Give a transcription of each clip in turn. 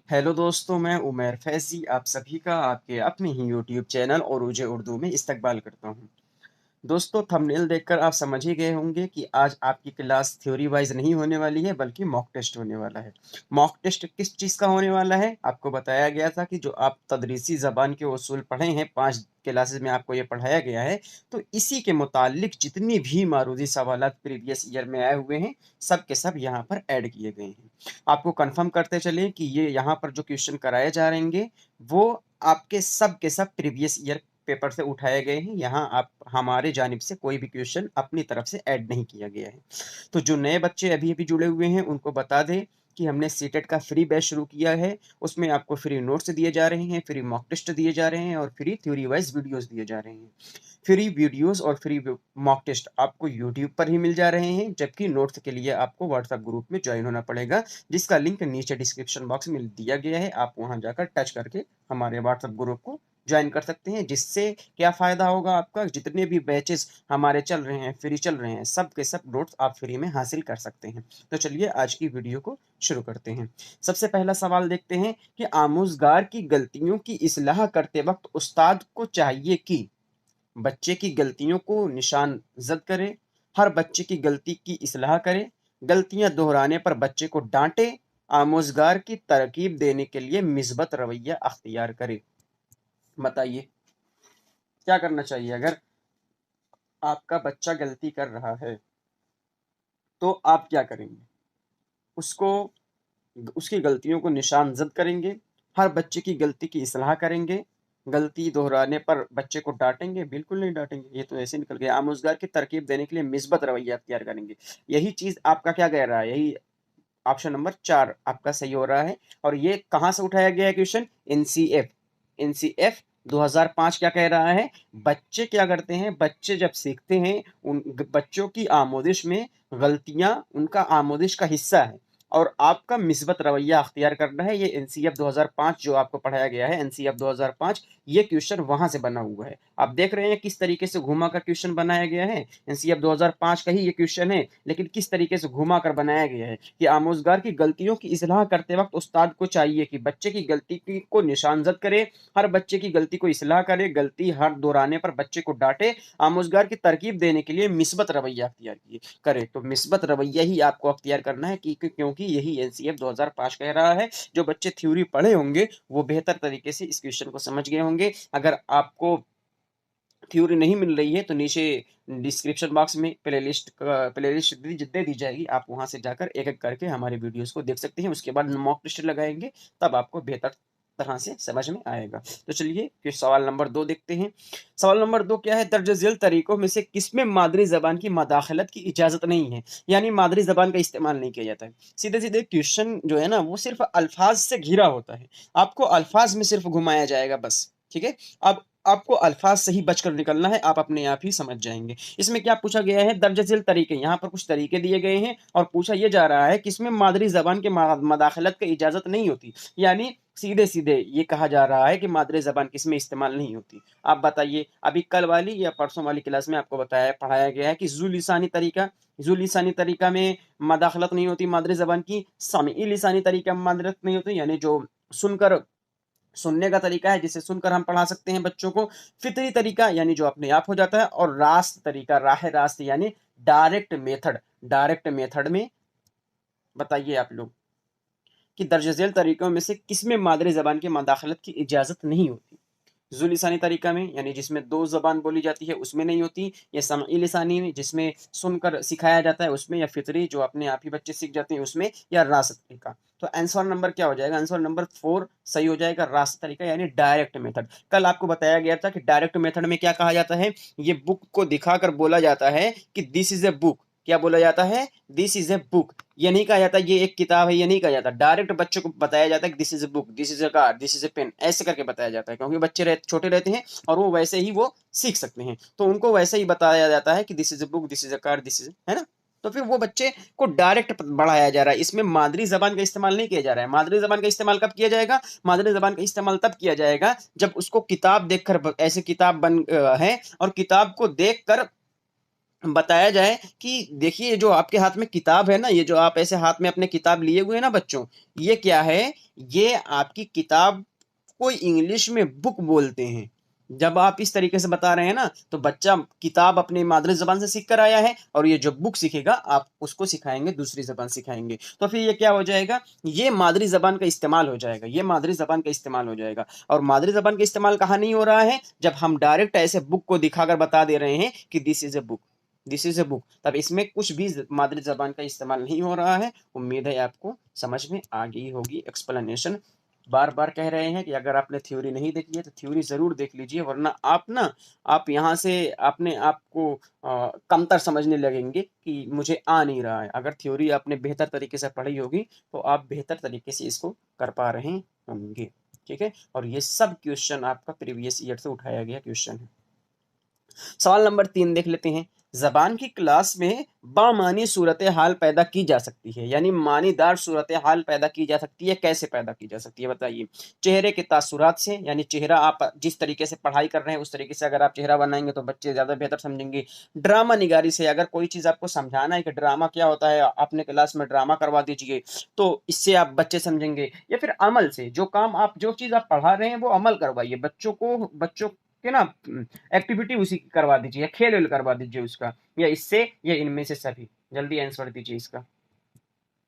Hello दोस्तों, मैं उमर फैज़ी आप सभी का आपके अपने ही यूट्यूब चैनल उरूज उर्दू में इस्तकबाल करता हूँ। दोस्तों, थंबनेल देखकर आप समझ ही गए होंगे कि आज आपकी क्लास थ्योरी वाइज नहीं होने वाली है बल्कि मॉक टेस्ट होने वाला है। मॉक टेस्ट किस चीज़ का होने वाला है? आपको बताया गया था कि जो आप तदरीसी ज़बान के उसूल पढ़े हैं, 5 क्लासेस में आपको ये पढ़ाया गया है, तो इसी के मुतालिक जितनी भी मारूदी सवालात प्रीवियस ईयर में आए हुए हैं, सब के सब यहाँ पर ऐड किए गए हैं। आपको कन्फर्म करते चलें कि ये यहाँ पर जो क्वेश्चन कराए जा रहेंगे, वो आपके सब के सब प्रीवियस ईयर पेपर से उठाए गए हैं। यहाँ आप हमारे जानिब से कोई भी क्वेश्चन अपनी तरफ से ऐड नहीं किया गया है। तो जो नए बच्चे अभी-अभी जुड़े हुए हैं, उनको बता दें कि हमने सीटेट का फ्री बैच शुरू किया है। उसमें आपको फ्री नोट्स दिए जा रहे हैं, फ्री मॉक टेस्ट दिए जा रहे हैं और फ्री थ्योरी वाइज़ वीडियोज़ दिए जा रहे हैं। फ्री वीडियोज़ और फ्री मॉक टेस्ट आपको यूट्यूब पर ही मिल जा रहे हैं, जबकि नोट्स के लिए आपको व्हाट्सएप ग्रुप में जॉइन होना पड़ेगा, जिसका लिंक नीचे डिस्क्रिप्शन बॉक्स में दिया गया है। आप वहाँ जाकर टच करके हमारे व्हाट्सएप ग्रुप को ज्वाइन कर सकते हैं। जिससे क्या फ़ायदा होगा आपका, जितने भी बैचेस हमारे चल रहे हैं, फ्री चल रहे हैं, सब के सब नोट्स आप फ्री में हासिल कर सकते हैं। तो चलिए आज की वीडियो को शुरू करते हैं। सबसे पहला सवाल देखते हैं कि आमूज़गार की गलतियों की इस्लाह करते वक्त उस्ताद को चाहिए कि बच्चे की गलतियों को निशान जद करे, हर बच्चे की गलती की इस्लाह करे, गलतियां दोहराने पर बच्चे को डांटे, आमोजगार की तरकीब देने के लिए मिस्बत रवैया अख्तियार करे। बताइए क्या करना चाहिए अगर आपका बच्चा गलती कर रहा है, तो आप क्या करेंगे? उसको उसकी गलतियों को निशान जद करेंगे, हर बच्चे की गलती की इस्लाह करेंगे, गलती दोहराने पर बच्चे को डांटेंगे? बिल्कुल नहीं डांटेंगे, ये तो ऐसे निकल गया। आमोजगार की तरकीब देने के लिए मिस्बत रवैया अख्तियार करेंगे। यही चीज आपका क्या कह रहा है? यही ऑप्शन नंबर 4 आपका सही हो रहा है। और ये कहाँ से उठाया गया है क्वेश्चन? एनसीएफ। एनसीएफ 2005 क्या कह रहा है? बच्चे क्या करते हैं, बच्चे जब सीखते हैं, उन बच्चों की आमोदिश में गलतियां उनका आमोदिश का हिस्सा है और आपका मिस्बत रवैया अख्तियार करना है। ये एनसीएफ 2005 जो आपको पढ़ाया गया है, एनसीएफ 2005, ये क्वेश्चन वहां से बना हुआ है। आप देख रहे हैं किस तरीके से घुमा कर क्वेश्चन बनाया गया है। एनसीएफ 2005 का ही ये क्वेश्चन है, लेकिन किस तरीके से घुमा कर बनाया गया है कि आमोजगार की गलतियों की इस्लाह करते वक्त उस्ताद को चाहिए कि बच्चे की गलती को निशानजद करे, हर बच्चे की गलती को इस्लाह करे, गलती हर दोहराने पर बच्चे को डांटे, आमोजगार की तरकीब देने के लिए मिस्बत रवैया अख्तियार करे। तो मिस्बत रवैया ही आपको अख्तियार करना है क्योंकि यही एनसीएफ 2005 कह रहा है। जो बच्चे थ्योरी पढ़े होंगे वो बेहतर तरीके से इस क्वेश्चन को समझ गए होंगे। अगर आपको थ्योरी नहीं मिल रही है तो नीचे डिस्क्रिप्शन बॉक्स में प्लेलिस्ट दे दी जाएगी। आप वहां से जाकर एक एक करके हमारे वीडियोस को देख सकते हैं। उसके बाद मॉक टेस्ट लगाएंगे, तब आपको बेहतर तरह से समझ में आएगा। तो चलिए फिर सवाल नंबर 2 देखते हैं। सवाल नंबर 2 क्या है? दर्ज झेल तरीकों में से किसमें मादरी जबान की मदाखलत की इजाजत नहीं है, यानी मादरी जबान का इस्तेमाल नहीं किया जाता है। सीधे सीधे क्वेश्चन जो है ना, वो सिर्फ अल्फाज से घिरा होता है। आपको अल्फाज में सिर्फ घुमाया जाएगा बस। ठीक है, अब आपको अल्फाज से ही बचकर निकलना है, आप अपने आप ही समझ जाएंगे। इसमें क्या पूछा गया है? दर्ज झेल तरीके, यहाँ पर कुछ तरीके दिए गए हैं और पूछा यह जा रहा है कि इसमें मादरी जबान के मदाखलत की इजाजत नहीं होती। यानी सीधे सीधे ये कहा जा रहा है कि मादरी जबान किसमें इस्तेमाल नहीं होती। आप बताइए, अभी कल वाली या परसों वाली क्लास में आपको बताया पढ़ाया गया है कि जुलिसानी तरीका, जुलिसानी तरीका में मदाखलत नहीं होती मादरी जबान की। सामी लिसानी तरीका में मदाखलत नहीं होती, यानी जो सुनकर सुनने का तरीका है जिसे सुनकर हम पढ़ा सकते हैं बच्चों को। फितरी तरीका यानी जो अपने आप हो जाता है। और रास्त तरीका, राह रास्त यानी डायरेक्ट मेथड। डायरेक्ट मेथड में बताइए आप लोग कि दर्ज झेल तरीकों में से किसमें मादरी जबान की मदाखलत की इजाजत नहीं होती? जुलिसानी तरीका में, यानी जिसमें दो जबान बोली जाती है, उसमें नहीं होती। या समई लिसानी में, जिसमें सुनकर सिखाया जाता है, उसमें। या फितरी जो अपने आप ही बच्चे सीख जाते हैं, उसमें। या रास्त तरीका। तो आंसर नंबर क्या हो जाएगा? आंसर नंबर 4 सही हो जाएगा, रास्त तरीका यानी डायरेक्ट मेथड। कल आपको बताया गया था कि डायरेक्ट मेथड में क्या कहा जाता है? ये बुक को दिखाकर बोला जाता है कि दिस इज ए बुक। क्या बोला जाता है? This is a book. ये नहीं कहा जाता ये एक किताब है, ये नहीं कहा जाता। डायरेक्ट बच्चों को बताया जाता है कि this is a book, this is a car, this is a pen, ऐसे करके बताया जाता है। क्योंकि बच्चे छोटे रहते हैं और वो वैसे ही वो सीख सकते हैं, तो उनको वैसे ही बताया जाता है कि this is a book, this is a car, this is, है ना। तो फिर वो बच्चे को डायरेक्ट बढ़ाया जा रहा है। इसमें मादरी जबान का इस्तेमाल नहीं किया जा रहा है। मादरी जबान का इस्तेमाल कब किया जाएगा? मादरी जबान का इस्तेमाल तब किया जाएगा जब उसको किताब देखकर, ऐसे किताब बन है और किताब को देखकर बताया जाए कि देखिए ये जो आपके हाथ में किताब है ना, ये जो आप ऐसे हाथ में अपने किताब लिए हुए हैं ना बच्चों, ये क्या है? ये आपकी किताब को इंग्लिश में बुक बोलते हैं। जब आप इस तरीके से बता रहे हैं ना, तो बच्चा किताब अपनी मादरी जबान से सीख कर आया है, और ये जो बुक सीखेगा आप उसको सिखाएंगे, दूसरी जबान सिखाएंगे, तो फिर ये क्या हो जाएगा? ये मादरी जबान का इस्तेमाल हो जाएगा, ये मादरी जबान का इस्तेमाल हो जाएगा। और मादरी जबान का इस्तेमाल कहाँ नहीं हो रहा है? जब हम डायरेक्ट ऐसे बुक को दिखाकर बता दे रहे हैं कि this is a book, this is a book, तब इसमें कुछ भी मादरी जबान का इस्तेमाल नहीं हो रहा है। उम्मीद है आपको समझ में आ गई होगी। एक्सप्लेनेशन बार बार कह रहे हैं कि अगर आपने थ्योरी नहीं देखी है तो थ्योरी जरूर देख लीजिए, वरना आप ना, आप यहाँ से अपने आप को कमतर समझने लगेंगे कि मुझे आ नहीं रहा है। अगर थ्योरी आपने बेहतर तरीके से पढ़ी होगी तो आप बेहतर तरीके से इसको कर पा रहे होंगे। ठीक है, और ये सब क्वेश्चन आपका प्रीवियस ईयर से उठाया गया क्वेश्चन है। सवाल नंबर 3 देख लेते हैं। जबान की क्लास में बामानी सूरत हाल पैदा की जा सकती है, यानी मानीदार सूरत हाल पैदा की जा सकती है। कैसे पैदा की जा सकती है बताइए? चेहरे के तासुरात से, यानी चेहरा आप जिस तरीके से पढ़ाई कर रहे हैं उस तरीके से अगर आप चेहरा बनाएंगे तो बच्चे ज्यादा बेहतर समझेंगे। ड्रामा निगारी से, अगर कोई चीज आपको समझाना है कि ड्रामा क्या होता है, अपने क्लास में ड्रामा करवा दीजिए, तो इससे आप बच्चे समझेंगे। या फिर अमल से, जो काम आप, जो चीज आप पढ़ा रहे हैं वो अमल करवाइए बच्चों को, बच्चों के ना एक्टिविटी उसी की करवा दीजिए, या खेल वेल करवा दीजिए उसका, या इससे, या इनमें से सभी। जल्दी आंसर दीजिए इसका,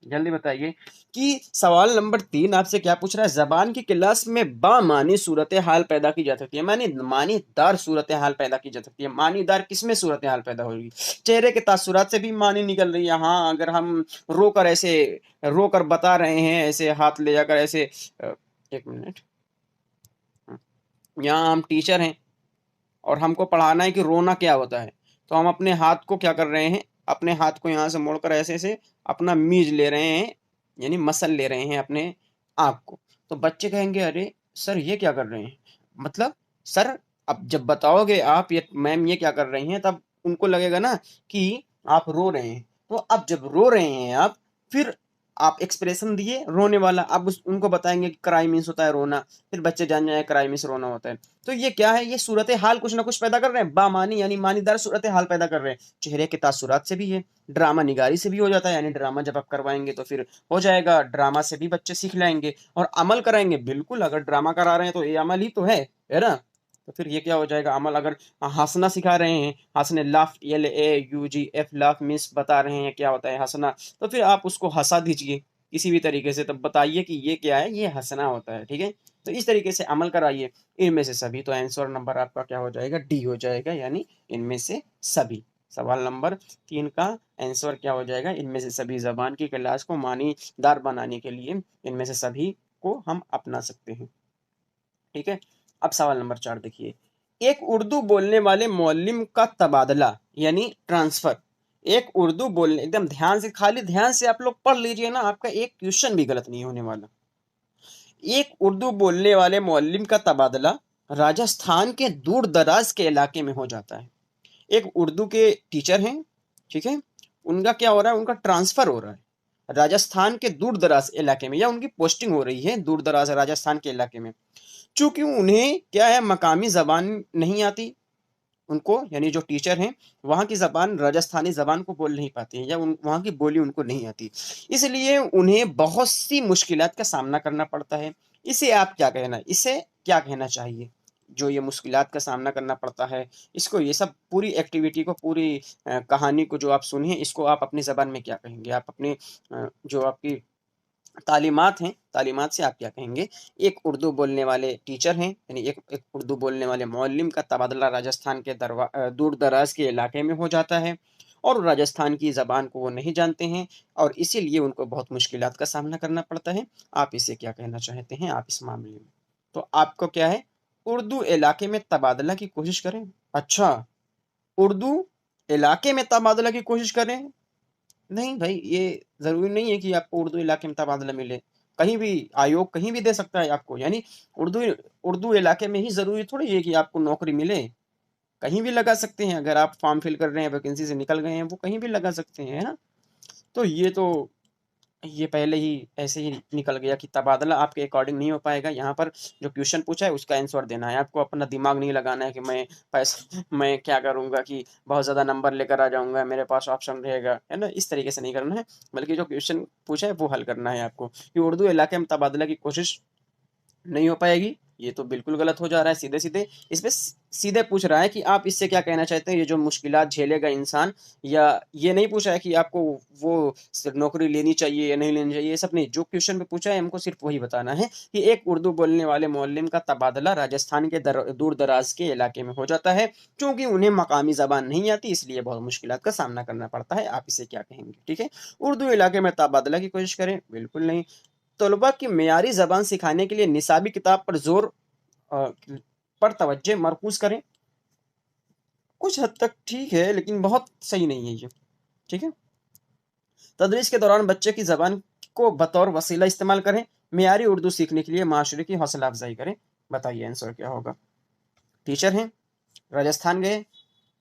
जल्दी बताइए कि सवाल नंबर 3 आपसे क्या पूछ रहा है? जबान की क्लास में बामानी सूरत हाल पैदा की जा सकती है, मानी मानीदार सूरत हाल पैदा की जा सकती है। मानीदार किसमें सूरत हाल पैदा होगी? चेहरे के तासुरात से भी मानी निकल रही है। हाँ, अगर हम रोकर ऐसे, रोकर बता रहे हैं, ऐसे हाथ ले जाकर ऐसे, एक मिनट, यहाँ हम टीचर हैं और हमको पढ़ाना है कि रोना क्या होता है, तो हम अपने हाथ को क्या कर रहे हैं? अपने हाथ को यहाँ से मोड़कर ऐसे ऐसे अपना मीज ले रहे हैं, यानी मसल ले रहे हैं अपने आँख को। तो बच्चे कहेंगे अरे सर ये क्या कर रहे हैं? मतलब सर, अब जब बताओगे आप ये मैम ये क्या कर रही हैं, तब उनको लगेगा ना कि आप रो रहे हैं। तो अब जब रो रहे हैं आप, फिर आप एक्सप्रेशन दिए रोने वाला, अब उनको बताएंगे कि क्राई मीन्स होता है रोना, फिर बच्चे जान जाए क्राई मीन्स रोना होता है। तो ये क्या है? ये सूरत हाल कुछ ना कुछ पैदा कर रहे हैं, बामानी यानी मानीदार सूरत हाल पैदा कर रहे हैं। चेहरे के तासुरात से भी है, ड्रामा निगारी से भी हो जाता है, यानी ड्रामा जब आप करवाएंगे तो फिर हो जाएगा, ड्रामा से भी बच्चे सीख लाएंगे। और अमल कराएंगे, बिल्कुल, अगर ड्रामा करा रहे हैं तो ये अमल ही तो है ना? तो फिर ये क्या हो जाएगा? अमल। अगर हंसना सिखा रहे हैं, हंसने, लाफ, LAUGF, लाफ मीन्स बता रहे हैं क्या होता है हंसना, तो फिर आप उसको हंसा दीजिए किसी भी तरीके से, तब बताइए कि ये क्या है, ये हंसना होता है। ठीक है, तो इस तरीके से अमल कराइए इनमें से सभी। तो आंसर नंबर आपका क्या हो जाएगा? डी हो जाएगा, यानी इनमें से सभी। सवाल नंबर 3 का आंसर क्या हो जाएगा? इनमें से सभी। जबान की क्लास को मानीदार बनाने के लिए इनमें से सभी को हम अपना सकते हैं। ठीक है, अब सवाल नंबर 4 देखिए। एक उर्दू बोलने वाले मौलिम का तबादला, यानी ट्रांसफर। एक उर्दू बोलने, एकदम ध्यान से, खाली ध्यान से आप लोग पढ़ लीजिए ना, आपका एक क्वेश्चन भी गलत नहीं होने वाला। एक उर्दू बोलने वाले मौलिम का तबादला राजस्थान के दूर दराज के इलाके में हो जाता है। एक उर्दू के टीचर हैं, ठीक है, उनका क्या हो रहा है? उनका ट्रांसफर हो रहा है राजस्थान के दूर दराज इलाके में, या उनकी पोस्टिंग हो रही है दूर दराज राजस्थान के इलाके में। चूंकि उन्हें क्या है, मकामी जबान नहीं आती उनको, यानी जो टीचर हैं वहाँ की ज़बान, राजस्थानी ज़बान को बोल नहीं पाते हैं, या वहाँ की बोली उनको नहीं आती, इसलिए उन्हें बहुत सी मुश्किलात का सामना करना पड़ता है। इसे आप क्या कहना, इसे क्या कहना चाहिए? जो ये मुश्किलात का सामना करना पड़ता है, इसको, ये सब पूरी एक्टिविटी को, पूरी कहानी को जो आप सुनिए, इसको आप अपनी ज़बान में क्या कहेंगे? आप अपनी जो आपकी तालीमात हैं, तालीमात से आप क्या कहेंगे? एक उर्दू बोलने वाले टीचर हैं, यानी एक उर्दू बोलने वाले मौलिम का तबादला राजस्थान के दूर दराज के इलाके में हो जाता है, और राजस्थान की ज़बान को वो नहीं जानते हैं, और इसीलिए उनको बहुत मुश्किलात का सामना करना पड़ता है। आप इसे क्या कहना चाहते हैं आप इस मामले में? तो आपको क्या है? उर्दू इलाके में तबादला की कोशिश करें। अच्छा, उर्दू इलाके में तबादला की कोशिश करें? नहीं भाई, ये ज़रूरी नहीं है कि आपको उर्दू इलाके में तबादला मिले। कहीं भी आयोग कहीं भी दे सकता है आपको, यानी उर्दू उर्दू इलाके में ही ज़रूरी थोड़ी है कि आपको नौकरी मिले। कहीं भी लगा सकते हैं, अगर आप फॉर्म फिल कर रहे हैं, वैकेंसी से निकल गए हैं, वो कहीं भी लगा सकते हैं, है ना? तो ये तो ये पहले ही ऐसे ही निकल गया कि तबादला आपके अकॉर्डिंग नहीं हो पाएगा। यहाँ पर जो क्वेश्चन पूछा है उसका आंसर देना है। आपको अपना दिमाग नहीं लगाना है कि मैं क्या करूँगा कि बहुत ज़्यादा नंबर लेकर आ जाऊँगा, मेरे पास ऑप्शन रहेगा, है ना? इस तरीके से नहीं करना है, बल्कि जो क्वेश्चन पूछा है वो हल करना है आपको। कि उर्दू इलाके में तबादला की कोशिश नहीं हो पाएगी, ये तो बिल्कुल गलत हो जा रहा है सीधे-सीधे। इसमें सीधे पूछ रहा है कि आप इससे क्या कहना चाहते हैं, ये जो मुश्किलात झेलेगा इंसान, या ये नहीं पूछा है कि आपको वो नौकरी लेनी चाहिए या नहीं लेनी चाहिए, ये सब नहीं। जो क्वेश्चन पे पूछा है हमको सिर्फ वही बताना है कि एक उर्दू बोलने वाले मुअल्लिम का तबादला राजस्थान के दूर-दराज के इलाके में हो जाता है। चूँकि उन्हें मकामी ज़बान नहीं आती, इसलिए बहुत मुश्किलात का सामना करना पड़ता है। आप इसे क्या कहेंगे? ठीक है? उर्दू इलाके में तबादला की कोशिश करें, बिल्कुल नहीं। तलबा की मेयारी ज़बान सिखाने के लिए निसाबी किताब पर अ, पर तवज्जो मरकूज़ करें। कुछ हद तक ठीक है, लेकिन बहुत सही नहीं है ये, ठीक है? तदरीस के दौरान बच्चे की ज़बान को बतौर वसीला इस्तेमाल करें। मेयारी उर्दू सीखने के लिए माशरे की हौसला अफ़ज़ाई करें। बताइए आंसर क्या होगा? टीचर हैं, राजस्थान गए,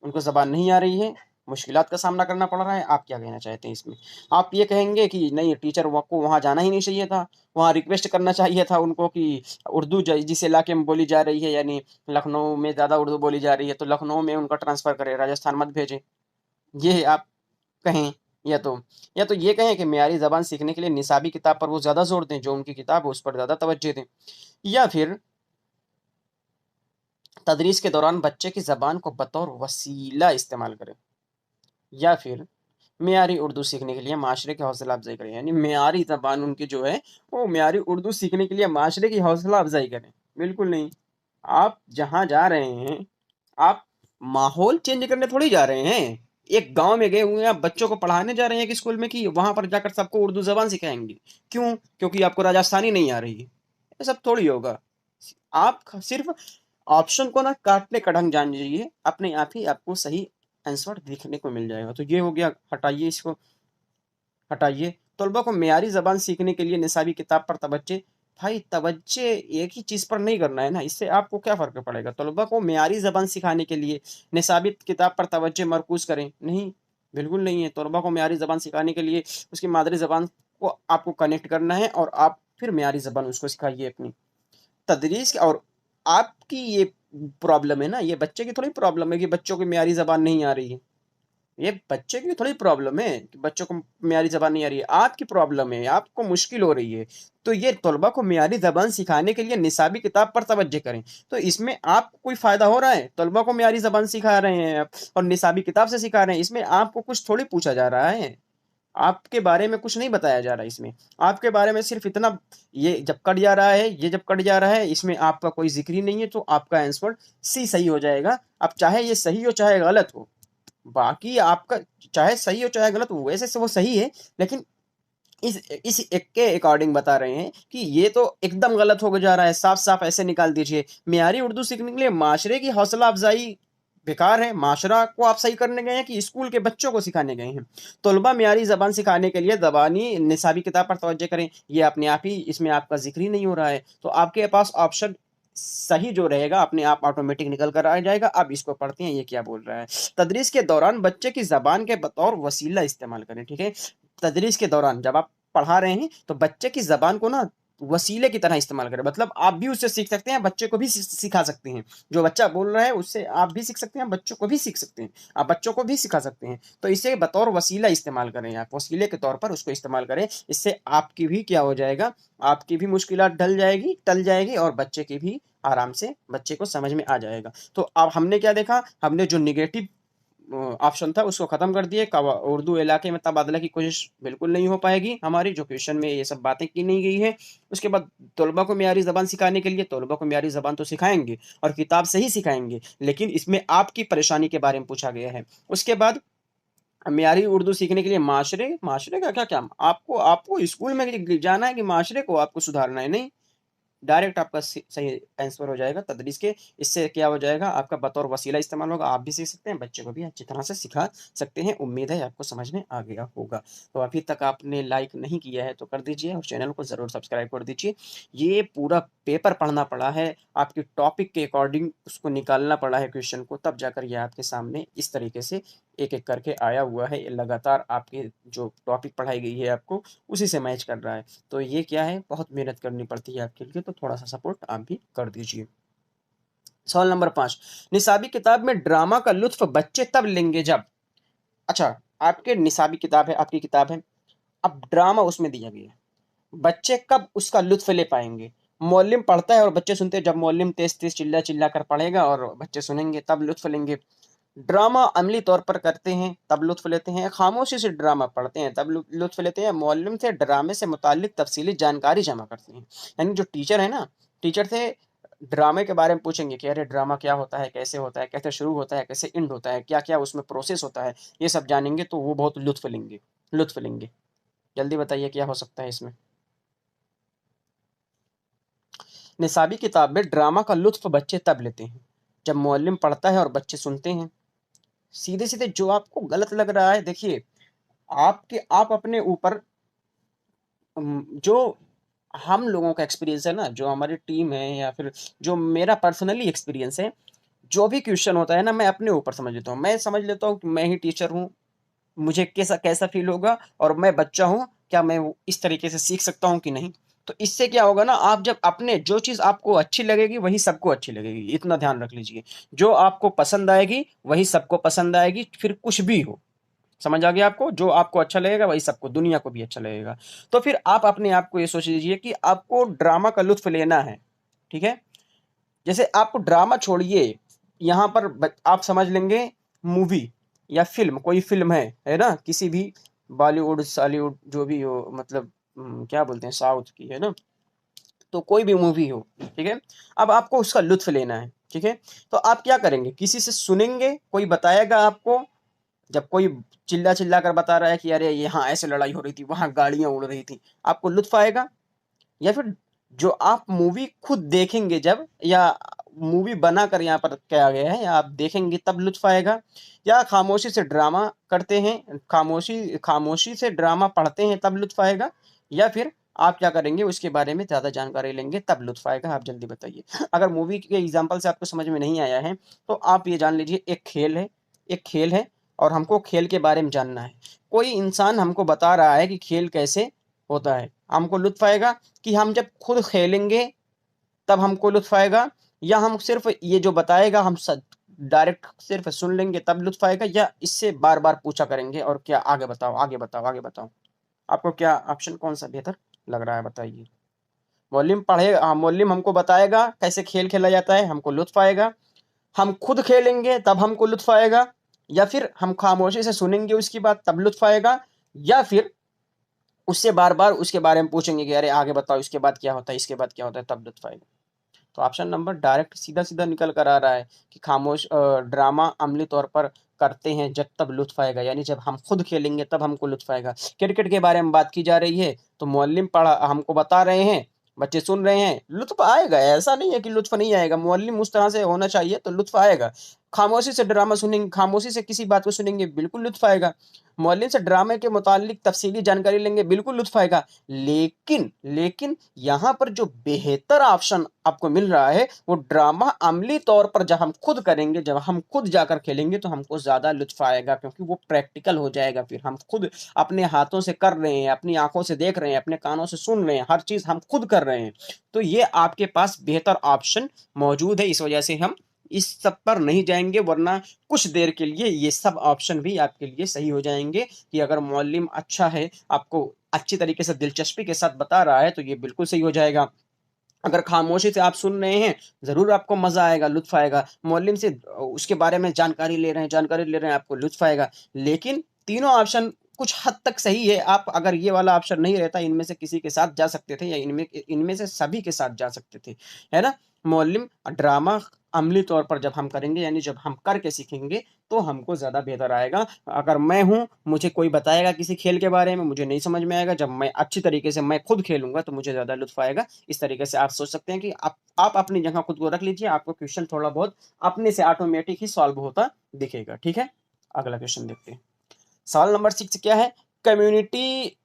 उनको ज़बान नहीं आ रही है, मुश्किलात का सामना करना पड़ रहा है, आप क्या कहना चाहते हैं इसमें? आप ये कहेंगे कि नहीं, टीचर व को वहाँ जाना ही नहीं चाहिए था, वहाँ रिक्वेस्ट करना चाहिए था उनको कि उर्दू ज जिस इलाके में बोली जा रही है, यानी लखनऊ में ज़्यादा उर्दू बोली जा रही है, तो लखनऊ में उनका ट्रांसफ़र करें, राजस्थान मत भेजें। ये आप कहें, या तो ये कहें कि मेयारी ज़बान सीखने के लिए निसाबी किताब पर वो ज़्यादा ज़ोर दें, जो उनकी किताब है उस पर ज़्यादा तवज्जो दें। या फिर तदरीस के दौरान बच्चे की ज़बान को बतौर वसीला इस्तेमाल करें। या फिर मेयारी उर्दू सीखने के लिए माशरे की हौसला अफ़ज़ाई करें, यानी मेयारी ज़बान उनकी जो है, वो मेयारी उर्दू सीखने के लिए माशरे की हौसला अफ़ज़ाई करें। बिल्कुल नहीं। आप जहाँ जा रहे हैं, आप माहौल चेंज करने थोड़ी जा रहे हैं। एक गाँव में गए हुए हैं, आप बच्चों को पढ़ाने जा रहे हैं एक स्कूल में कि वहाँ पर जाकर सबको उर्दू ज़बान सिखाएँगे। क्यों? क्योंकि आपको राजस्थानी नहीं आ रही है। ये सब थोड़ी होगा। आप ख सिर्फ़ ऑप्शन को ना काटने का ढंग जान लीजिए, अपने आप ही आपको सही आंसर दिखने को मिल जाएगा। तो ये हो गया, हटाइए इसको, हटाइए। तलबा को मेयारी ज़बान सीखने के लिए निसाबी किताब पर तवज्जो, भाई तवज्जो एक ही चीज़ पर नहीं करना है ना, इससे आपको क्या फ़र्क पड़ेगा? तलबा को मेयारी ज़बान सिखाने के लिए निसाबी किताब पर तवज्जो मरकूज़ करें, नहीं, बिल्कुल नहीं है। तलबा को मेयारी ज़बान सिखाने के लिए उसकी मादरी ज़बान को आपको कनेक्ट करना है और आप फिर मेयारी ज़बान उसको सिखाइए अपनी। तदरीस और आपकी ये प्रॉब्लम है ना, ये बच्चे की थोड़ी प्रॉब्लम है कि बच्चों की मेयारी ज़बान नहीं आ रही है। ये बच्चे की थोड़ी प्रॉब्लम है कि बच्चों को मेयारी ज़बान नहीं आ रही है, आपकी प्रॉब्लम है, आपको मुश्किल हो रही है। तो ये तलबा को मेयारी ज़बान सिखाने के लिए निसाबी किताब पर तवज्जो करें। तो इसमें आपको कोई फ़ायदा हो रहा है? तलबा को मेयारी ज़बान सिखा रहे हैं आप और निसाबी किताब से सिखा रहे हैं, इसमें आपको कुछ थोड़ी पूछा जा रहा है। आपके बारे में कुछ नहीं बताया जा रहा है इसमें। आपके बारे में सिर्फ़ इतना, ये जब कट जा रहा है, ये जब कट जा रहा है, इसमें आपका कोई ज़िक्र ही नहीं है, तो आपका आंसर सी सही हो जाएगा। अब चाहे ये सही हो चाहे गलत हो, बाकी आपका चाहे सही हो चाहे गलत हो, वैसे से वो सही है, लेकिन इस एक के अकॉर्डिंग बता रहे हैं कि ये तो एकदम गलत हो जा रहा है, साफ-साफ ऐसे निकाल दीजिए। मेयारी उर्दू सीखने के लिए माशरे की हौसला अफ़ज़ाई बेकार है, माशरा को आप सही करने गए हैं कि स्कूल के बच्चों को सिखाने गए हैं। तलबा मेयारी ज़बान सिखाने के लिए ज़बानी निसाबी किताब पर तवज्जो करें, ये अपने आप ही, इसमें आपका ज़िक्र ही नहीं हो रहा है। तो आपके पास ऑप्शन सही जो रहेगा अपने आप ऑटोमेटिक निकल कर आ जाएगा। अब इसको पढ़ते हैं, ये क्या बोल रहा है। तदरीस के दौरान बच्चे की ज़बान के बतौर वसीला इस्तेमाल करें, ठीक है? तदरीस के दौरान जब आप पढ़ा रहे हैं, तो बच्चे की ज़बान को ना वसीले की तरह इस्तेमाल करें। मतलब आप भी उससे सीख सकते हैं, बच्चे को भी सिखा सकते हैं। जो बच्चा बोल रहा है उससे आप भी सीख सकते हैं, बच्चों को भी सीख सकते हैं। आप बच्चों को भी सिखा सकते हैं। तो इसे बतौर वसीला इस्तेमाल करें आप, वसीले के तौर पर उसको इस्तेमाल करें। इससे आपकी भी क्या हो जाएगा, आपकी भी मुश्किलात टल जाएगी और बच्चे की भी आराम से बच्चे को समझ में आ जाएगा। तो अब हमने क्या देखा, हमने जो नेगेटिव ऑप्शन था उसको ख़त्म कर दिए। उर्दू इलाके में तबादला की कोशिश बिल्कुल नहीं हो पाएगी हमारी, जो क्वेश्चन में ये सब बातें की नहीं गई है। उसके बाद तलबा को मेयारी ज़बान सिखाने के लिए तलबा को मेयारी ज़बान तो सिखाएँगे और किताब से ही सिखाएँगे, लेकिन इसमें आपकी परेशानी के बारे में पूछा गया है। उसके बाद मेयारी उर्दू सीखने के लिए माशरे का क्या काम? आपको आपको स्कूल में जाना है कि माशरे को आपको सुधारना है? नहीं। डायरेक्ट आपका सही आंसर हो जाएगा तदरीस के। इससे क्या हो जाएगा, आपका बतौर वसीला इस्तेमाल होगा, आप भी सीख सकते हैं, बच्चे को भी अच्छी तरह से सिखा सकते हैं। उम्मीद है आपको समझ में आ गया होगा। तो अभी तक आपने लाइक नहीं किया है तो कर दीजिए और चैनल को ज़रूर सब्सक्राइब कर दीजिए। ये पूरा पेपर पढ़ना पड़ा है, आपके टॉपिक के अकॉर्डिंग उसको निकालना पड़ा है क्वेश्चन को, तब जाकर ये आपके सामने इस तरीके से एक-एक करके आया हुआ है। ये लगातार आपके जो टॉपिक पढ़ाई गई है आपको, उसी से मैच कर रहा है। तो ये क्या है, बहुत मेहनत करनी पड़ती है आपके लिए, तो थोड़ा-सा सपोर्ट आप भी कर दीजिए। सवाल नंबर 5, निसाबी किताब में ड्रामा का लुत्फ़ बच्चे तब लेंगे जब। अच्छा, आपके निसाबी किताब है, आपकी किताब है, अब ड्रामा उसमें दिया गया है। बच्चे कब उसका लुत्फ़ ले पाएँगे? मौलिम पढ़ता है और बच्चे सुनते हैं, जब मौलिम तेज़-तेज़ चिल्ला-चिल्ला कर पढ़ेगा और बच्चे सुनेंगे तब लुत्फ़ लेंगे। ड्रामा अमली तौर पर करते हैं तब लुत्फ़ लेते हैं, खामोशी से ड्रामा पढ़ते हैं तब लुत्फ़ लेते हैं, मौलिम से ड्रामे से मुताल्लिक़ तफ़सीली जानकारी जमा करते हैं। यानी जो टीचर है ना, टीचर से ड्रामे के बारे में पूछेंगे कि अरे ड्रामा क्या होता है, कैसे शुरू होता है, कैसे एंड होता है, क्या-क्या उसमें प्रोसेस होता है, ये सब जानेंगे तो वो बहुत लुत्फ़ लेंगे। जल्दी बताइए क्या हो सकता है इसमें? निसाबी किताब में ड्रामा का लुत्फ़ बच्चे तब लेते हैं, जब मुअल्लिम पढ़ता है और बच्चे सुनते हैं। सीधे-सीधे जो आपको गलत लग रहा है, देखिए, आप अपने ऊपर जो हम लोगों का एक्सपीरियंस है ना, जो हमारी टीम है या फिर जो मेरा पर्सनली एक्सपीरियंस है, जो भी क्वेश्चन होता है ना, मैं अपने ऊपर समझ लेता हूँ। मैं समझ लेता हूँ कि मैं ही टीचर हूँ, मुझे कैसा कैसा फ़ील होगा और मैं बच्चा हूँ, क्या मैं वो इस तरीके से सीख सकता हूँ कि नहीं? तो इससे क्या होगा ना, आप जब अपने जो चीज़ आपको अच्छी लगेगी, वही सबको अच्छी लगेगी, इतना ध्यान रख लीजिए। जो आपको पसंद आएगी, वही सबको पसंद आएगी, फिर कुछ भी हो। समझ आ गया आपको? जो आपको अच्छा लगेगा, वही सबको, दुनिया को भी अच्छा लगेगा। तो फिर आप अपने आप को ये सोच लीजिए कि आपको ड्रामा का लुत्फ़ लेना है, ठीक है? जैसे आपको ड्रामा छोड़िए, यहाँ पर आप समझ लेंगे मूवी या फ़िल्म, कोई फ़िल्म है ना? किसी भी बॉलीवुड, सॉलीवुड जो भी हो, मतलब क्या बोलते हैं, साउथ की, है ना? तो कोई भी मूवी हो, ठीक है? अब आपको उसका लुत्फ़ लेना है, ठीक है? तो आप क्या करेंगे? किसी से सुनेंगे, कोई बताएगा आपको, जब कोई चिल्ला-चिल्ला कर बता रहा है कि अरे यहाँ ऐसे लड़ाई हो रही थी, वहाँ गाड़ियाँ उड़ रही थी, आपको लुत्फ़ आएगा? या फिर जो आप मूवी खुद देखेंगे जब, या मूवी बनाकर यहाँ पर किया गया है, या आप देखेंगे तब लुत्फ़ आएगा? या खामोशी से ड्रामा करते हैं, खामोशी खामोशी से ड्रामा पढ़ते हैं तब लुत्फ़ आएगा? या फिर आप क्या करेंगे, उसके बारे में ज़्यादा जानकारी लेंगे तब लुत्फ़ आएगा? आप जल्दी बताइए। अगर मूवी के एग्ज़ाम्पल से आपको समझ में नहीं आया है, तो आप ये जान लीजिए, एक खेल है और हमको खेल के बारे में जानना है। कोई इंसान हमको बता रहा है कि खेल कैसे होता है, हमको लुत्फ़ आएगा? कि हम जब खुद खेलेंगे तब हमको लुत्फ़ आएगा, या हम सिर्फ़ ये जो बताएगा हम डायरेक्ट सिर्फ़ सुन लेंगे तब लुत्फ़ आएगा, या इससे बार-बार पूछा करेंगे और क्या, आगे बताओ, आगे बताओ, आगे बताओ। आपको क्या ऑप्शन कौन-सा बेहतर लग रहा है, बताइए? मौलिम हमको बताएगा कैसे खेल खेला जाता है, हमको लुत्फ़ आएगा। हम खुद खेलेंगे तब हमको लुत्फ़ आएगा, या फिर हम खामोशी से सुनेंगे उसकी बात तब लुत्फ़ आएगा, या फिर उससे बार-बार उसके बारे में पूछेंगे कि अरे आगे बताओ, इसके बाद क्या होता है, इसके बाद क्या होता है, तब लुत्फ़ आएगा। तो ऑप्शन नंबर डायरेक्ट सीधा-सीधा निकल कर आ रहा है कि ड्रामा अमली तौर पर करते हैं जब तब लुत्फ़ आएगा, यानी जब हम खुद खेलेंगे तब हमको लुत्फ़ आएगा। क्रिकेट के बारे में बात की जा रही है, तो मुअल्लिम पढ़ा हमको बता रहे हैं, बच्चे सुन रहे हैं, लुत्फ़ आएगा, ऐसा नहीं है कि लुत्फ़ नहीं आएगा, मुअल्लिम उस तरह से होना चाहिए तो लुत्फ़ आएगा। खामोशी से ड्रामा सुनेंगे, खामोशी से किसी बात को सुनेंगे, बिल्कुल लुत्फ़ आएगा। मुअल्लिम से ड्रामे के मुताल्लिक तफ़सीली जानकारी लेंगे, बिल्कुल लुत्फ़ आएगा। लेकिन यहाँ पर जो बेहतर ऑप्शन आपको मिल रहा है, वो ड्रामा अमली तौर पर जब हम खुद करेंगे, जब हम खुद जाकर खेलेंगे, तो हमको ज़्यादा लुत्फ़ आएगा, क्योंकि वो प्रैक्टिकल हो जाएगा। फिर हम खुद अपने हाथों से कर रहे हैं, अपनी आँखों से देख रहे हैं, अपने कानों से सुन रहे हैं, हर चीज़ हम खुद कर रहे हैं। तो ये आपके पास बेहतर ऑप्शन मौजूद है, इस वजह से हम इस सब पर नहीं जाएँगे, वरना कुछ देर के लिए ये सब ऑप्शन भी आपके लिए सही हो जाएँगे कि अगर मुअल्लिम अच्छा है, आपको अच्छी तरीके से दिलचस्पी के साथ बता रहा है, तो ये बिल्कुल सही हो जाएगा। अगर खामोशी से आप सुन रहे हैं, ज़रूर आपको मज़ा आएगा, लुत्फ़ आएगा। मुअल्लिम से उसके बारे में जानकारी ले रहे हैं, आपको लुत्फ़ आएगा। लेकिन तीनों ऑप्शन कुछ हद तक सही है, आप अगर ये वाला ऑप्शन नहीं रहता, इनमें से किसी के साथ जा सकते थे, या इनमें से सभी के साथ जा सकते थे, है ना? मुअल्लिम ड्रामा अमली तौर पर जब हम करेंगे, यानी जब हम करके सीखेंगे, तो हमको ज़्यादा बेहतर आएगा। अगर मैं हूँ, मुझे कोई बताएगा किसी खेल के बारे में, मुझे नहीं समझ में आएगा, जब मैं अच्छी तरीके से मैं खुद खेलूँगा, तो मुझे ज़्यादा लुत्फ़ आएगा। इस तरीके से आप सोच सकते हैं कि आप अपनी जगह खुद को रख लीजिए, आपको क्वेश्चन थोड़ा बहुत अपने से ऑटोमेटिक ही सॉल्व होता दिखेगा, ठीक है? अगला क्वेश्चन देखते हैं। सवाल नंबर 6 क्या है? कम्युनिटी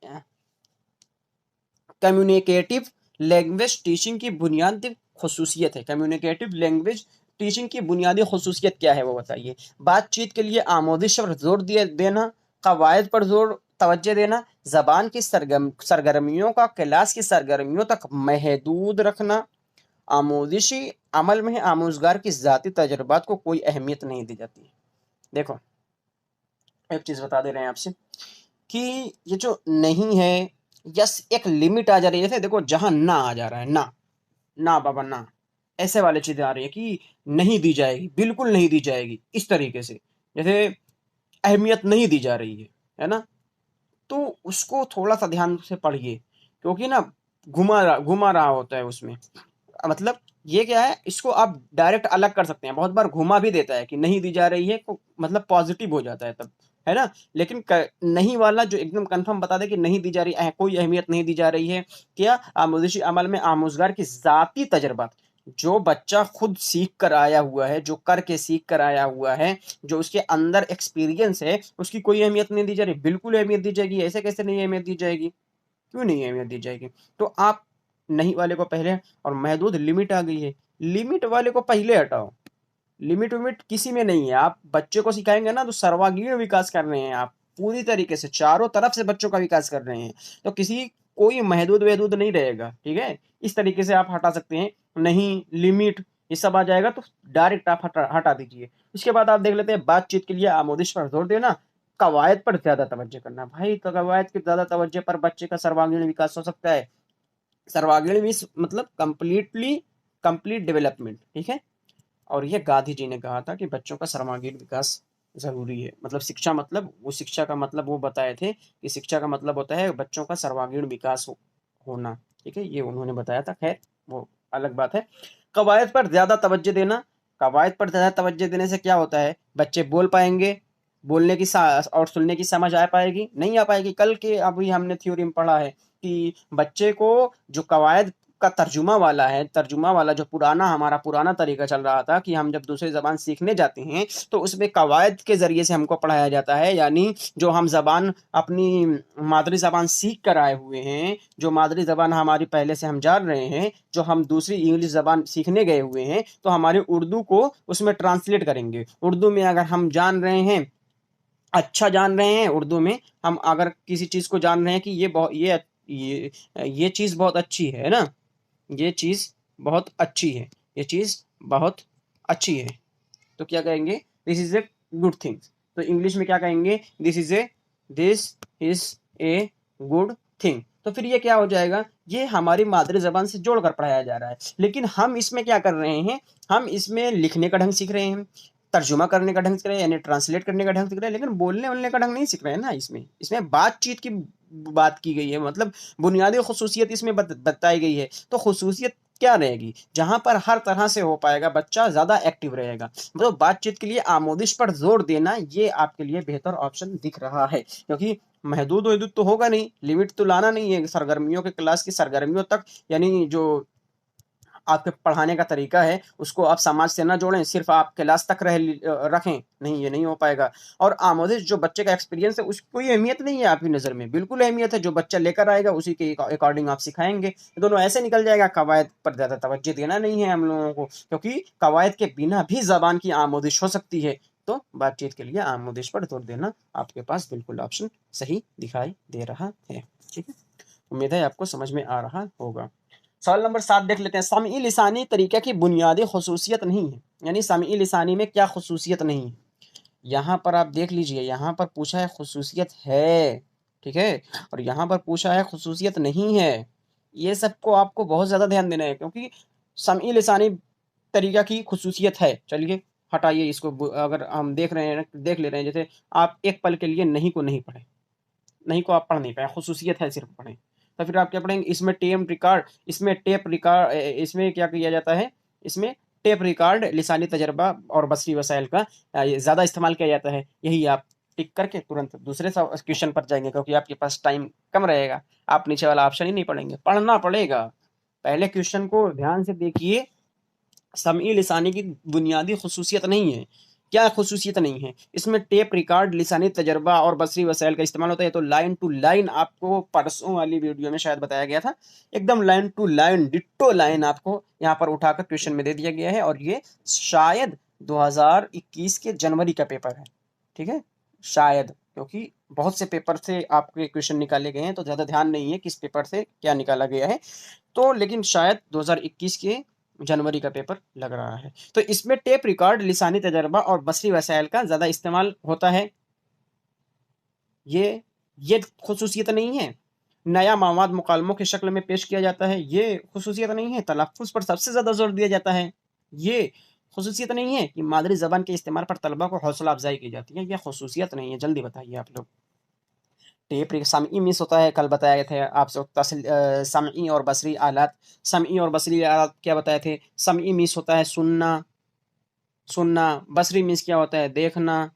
कम्युनिकेटिव लैंग्वेज टीचिंग की बुनियादी खसूसियत है। कम्युनिकेटिव लैंग्वेज टीचिंग की बुनियादी खसूसियत क्या है वो बताइए। बातचीत के लिए आमोदिश पर जोर देना, कवायद पर जोर तवज्जो देना, जबान की सरगर्मियों का क्लास की सरगर्मियों तक महदूद रखना, आमोदिशी अमल में आमोजगार की जाती तजुर्बात को कोई अहमियत नहीं दी जाती। देखो, एक चीज बता दे रहे हैं आपसे कि ये जो नहीं है, यस एक लिमिट आ जा रही है। जैसे देखो, जहां ना आ जा रहा है, ना, ना बाबा ना, ऐसे वाली चीजें आ रही है कि नहीं दी जाएगी, बिल्कुल नहीं दी जाएगी, इस तरीके से, जैसे अहमियत नहीं दी जा रही है ना। तो उसको थोड़ा सा ध्यान से पढ़िए, क्योंकि ना घुमा रहा होता है उसमें। मतलब ये क्या है, इसको आप डायरेक्ट अलग कर सकते हैं, बहुत बार घुमा भी देता है कि नहीं दी जा रही है, मतलब पॉजिटिव हो जाता है तब, है ना। लेकिन नहीं वाला जो एकदम कंफर्म बता दे कि नहीं दी जा रही, कोई अहमियत नहीं दी जा रही है। क्या, आमोदिशी अमल में आमोजगार की जाती तजर्बात, जो बच्चा खुद सीख कर आया हुआ है, जो करके सीख कर आया हुआ है, जो उसके अंदर एक्सपीरियंस है, उसकी कोई अहमियत नहीं दी जा रही। बिल्कुल अहमियत दी जाएगी, ऐसे कैसे नहीं अहमियत दी जाएगी, क्यों नहीं अहमियत दी जाएगी। तो आप नहीं वाले को पहले, और महदूद लिमिट आ गई है, लिमिट वाले को पहले हटाओ। लिमिट विमिट किसी में नहीं है। आप बच्चे को सिखाएंगे ना तो सर्वांगीण विकास कर रहे हैं आप, पूरी तरीके से चारों तरफ से बच्चों का विकास कर रहे हैं। तो किसी कोई महदूद वहदूद नहीं रहेगा, ठीक है। इस तरीके से आप हटा सकते हैं। नहीं, लिमिट, ये सब आ जाएगा तो डायरेक्ट आप हटा दीजिए। उसके बाद आप देख लेते हैं बातचीत के लिए आमोदिश पर जोर देना, कवायद पर ज्यादा तवज्जो करना। भाई तो कवायद की ज्यादा तवज्जो पर बच्चे का सर्वांगीण विकास हो सकता है। सर्वांगीण मीन्स मतलब कंप्लीट डेवलपमेंट, ठीक है। और ये गांधी जी ने कहा था कि बच्चों का सर्वांगीण विकास जरूरी है। मतलब शिक्षा, मतलब वो शिक्षा का मतलब वो बताए थे कि शिक्षा का मतलब होता है बच्चों का सर्वांगीण विकास होना, ठीक है, ये उन्होंने बताया था। खैर, वो अलग बात है। कवायद पर ज्यादा तवज्जो देना, कवायद पर ज्यादा तवज्जो देने से क्या होता है, बच्चे बोल पाएंगे, बोलने की और सुनने की समझ आ पाएगी, नहीं आ पाएगी। कल के अभी हमने थ्योरी में पढ़ा है कि बच्चे को जो कवायद का तर्जुमा वाला है, तर्जुमा वाला जो हमारा पुराना तरीका चल रहा था कि हम जब दूसरी जबान सीखने जाते हैं तो उसमें कवायद के जरिए से हमको पढ़ाया जाता है। यानी जो हम जबान अपनी मादरी जबान सीख कर आए हुए हैं, जो मादरी जबान हमारी पहले से हम जान रहे हैं, जो हम दूसरी इंग्लिश जबान सीखने गए हुए हैं, तो हमारी उर्दू को उसमें ट्रांसलेट करेंगे। उर्दू में अगर हम जान रहे हैं, अच्छा जान रहे हैं, उर्दू में हम अगर किसी चीज को जान रहे हैं कि ये बहुत ये चीज बहुत अच्छी है ना, ये चीज बहुत अच्छी है, ये चीज बहुत अच्छी है, तो क्या कहेंगे, this is a good thing. तो इंग्लिश में क्या कहेंगे, this is a good thing. तो फिर ये क्या हो जाएगा, ये हमारी मादरी जबान से जोड़कर पढ़ाया जा रहा है। लेकिन हम इसमें क्या कर रहे हैं, हम इसमें लिखने का ढंग सीख रहे हैं, तर्जुमा करने का ढंग सीख रहे हैं, यानी ट्रांसलेट करने का ढंग सीख रहे हैं, लेकिन बोलने वोलने का ढंग नहीं सीख रहे हैं ना। इसमें इसमें बातचीत की बात की गई है, मतलब बुनियादी खसूसियत इसमें बताई गई है। तो खसूसियत क्या रहेगी, जहां पर हर तरह से हो पाएगा, बच्चा ज्यादा एक्टिव रहेगा। मतलब बातचीत के लिए आमोदिश पर जोर देना, ये आपके लिए बेहतर ऑप्शन दिख रहा है, क्योंकि महदूद वहदूद तो होगा नहीं, लिमिट तो लाना नहीं है सरगर्मियों के, क्लास की सरगर्मियों तक। यानी जो आपके पढ़ाने का तरीका है उसको आप समाज से ना जोड़ें, सिर्फ आप क्लास तक रखें, नहीं, ये नहीं हो पाएगा। और आमोदिश जो बच्चे का एक्सपीरियंस है उसकी कोई अहमियत नहीं है आपकी नज़र में, बिल्कुल अहमियत है। जो बच्चा लेकर आएगा उसी के अकॉर्डिंग आप सिखाएंगे। ये दोनों ऐसे निकल जाएगा। कवायद पर ज़्यादा तवज्जो देना नहीं है हम लोगों को, क्योंकि कवायद के बिना भी जबान की आमोदिश हो सकती है। तो बातचीत के लिए आमोदिश पर जोर देना आपके पास बिल्कुल ऑप्शन सही दिखाई दे रहा है, ठीक है। उम्मीद है आपको समझ में आ रहा होगा। सवाल नंबर 7 देख लेते हैं। समी लिसानी तरीके की बुनियादी खसूसियत नहीं है, यानी समी लिसानी में क्या खसूसियत नहीं है। यहाँ पर आप देख लीजिए, यहाँ पर पूछा है खसूसियत है, ठीक है, और यहाँ पर पूछा है खसूसियत नहीं है। ये सबको आपको बहुत ज़्यादा ध्यान देना है, क्योंकि समी लिसानी तरीका की खसूसियत है। चलिए हटाइए इसको। अगर हम देख रहे हैं, देख ले रहे हैं, जैसे आप एक पल के लिए नहीं को नहीं पढ़े, नहीं को आप पढ़ नहीं पाए, खसूसियत है, सिर्फ पढ़ें। तो फिर आप क्या पढ़ेंगे, इसमें क्या किया जाता है, इसमें टेप रिकॉर्ड लिसानी तजर्बा और बसरी वसाइल का ज़्यादा इस्तेमाल किया जाता है। यही आप टिक करके तुरंत दूसरे क्वेश्चन पर जाएंगे, क्योंकि आपके पास टाइम कम रहेगा। आप नीचे वाला ऑप्शन ही नहीं पढ़ेंगे, पढ़ना पड़ेगा। पहले क्वेश्चन को ध्यान से देखिए। समी लिसानी की बुनियादी खसूसियत नहीं है, क्या खसूसियत नहीं है? इसमें टेप रिकॉर्ड, लिसानी तजर्बा और बसरी वसाइल का इस्तेमाल होता है। तो लाइन टू लाइन आपको परसों वाली वीडियो में शायद बताया गया था, एकदम line to line ditto line आपको यहाँ पर उठाकर क्वेश्चन में दे दिया गया है। और ये शायद 2021 के जनवरी का पेपर है, ठीक है, शायद, क्योंकि बहुत से पेपर से आपके क्वेश्चन निकाले गए हैं, तो ज़्यादा ध्यान नहीं है किस पेपर से क्या निकाला गया है। तो लेकिन शायद 2021 के जनवरी का पेपर लग रहा है। तो इसमें टेप रिकॉर्ड, लिसानी तजर्बा और बसरी वसाइल का ज़्यादा इस्तेमाल होता है। ये खसूसियत नहीं है। नया मवाद मुकालमों की शक्ल में पेश किया जाता है, ये खसूसियत नहीं है। तलफ़्फ़ुज़ पर सबसे ज़्यादा ज़ोर दिया जाता है, ये खसूसियत नहीं है। कि मादरी ज़बान के इस्तेमाल पर तलबा को हौसला अफ़ज़ाई की जाती है, ये खसूसियत नहीं है। जल्दी बताइए आप लोग। टेप रिक समई मिस होता है, कल बताए थे आपसे समई और बसरी आलात। समई और बसरी आलात क्या बताए थे? समई मिस होता है सुनना, सुनना। बसरी मिस क्या होता है? देखना,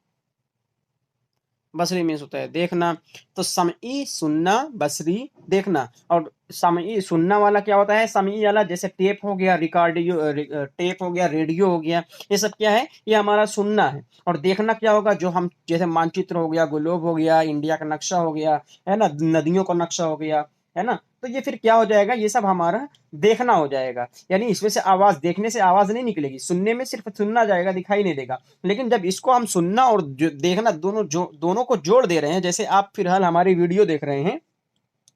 बसरी मीन्स होता है देखना। तो समई सुनना, बसरी देखना। और समई सुनना वाला क्या होता है? समई वाला जैसे टेप हो गया, टेप हो गया, रेडियो हो गया, ये सब क्या है? ये हमारा सुनना है। और देखना क्या होगा? जो हम जैसे मानचित्र हो गया, ग्लोब हो गया, इंडिया का नक्शा हो गया, है ना, नदियों का नक्शा हो गया, है ना, तो ये फिर क्या हो जाएगा? ये सब हमारा देखना हो जाएगा। यानी इसमें से आवाज, देखने से आवाज नहीं निकलेगी, सुनने में सिर्फ सुनना जाएगा, दिखाई नहीं देगा। लेकिन जब इसको हम सुनना और देखना दोनों को जोड़ दे रहे हैं, जैसे आप फिलहाल हमारी वीडियो देख रहे हैं,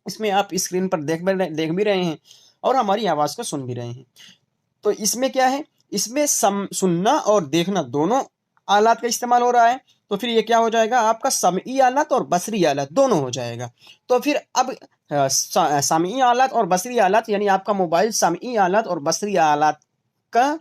इसमें आप स्क्रीन पर देख भी रहे हैं और हमारी आवाज को सुन भी रहे हैं। तो इसमें क्या है? इसमें सुनना और देखना दोनों आलात का इस्तेमाल हो रहा है। तो फिर ये क्या हो जाएगा? आपका समई आलात और बसरी आलात दोनों हो जाएगा। तो फिर अब समई आलात और बसरी आलात, यानी आपका मोबाइल समई आलात और बसरी आलात का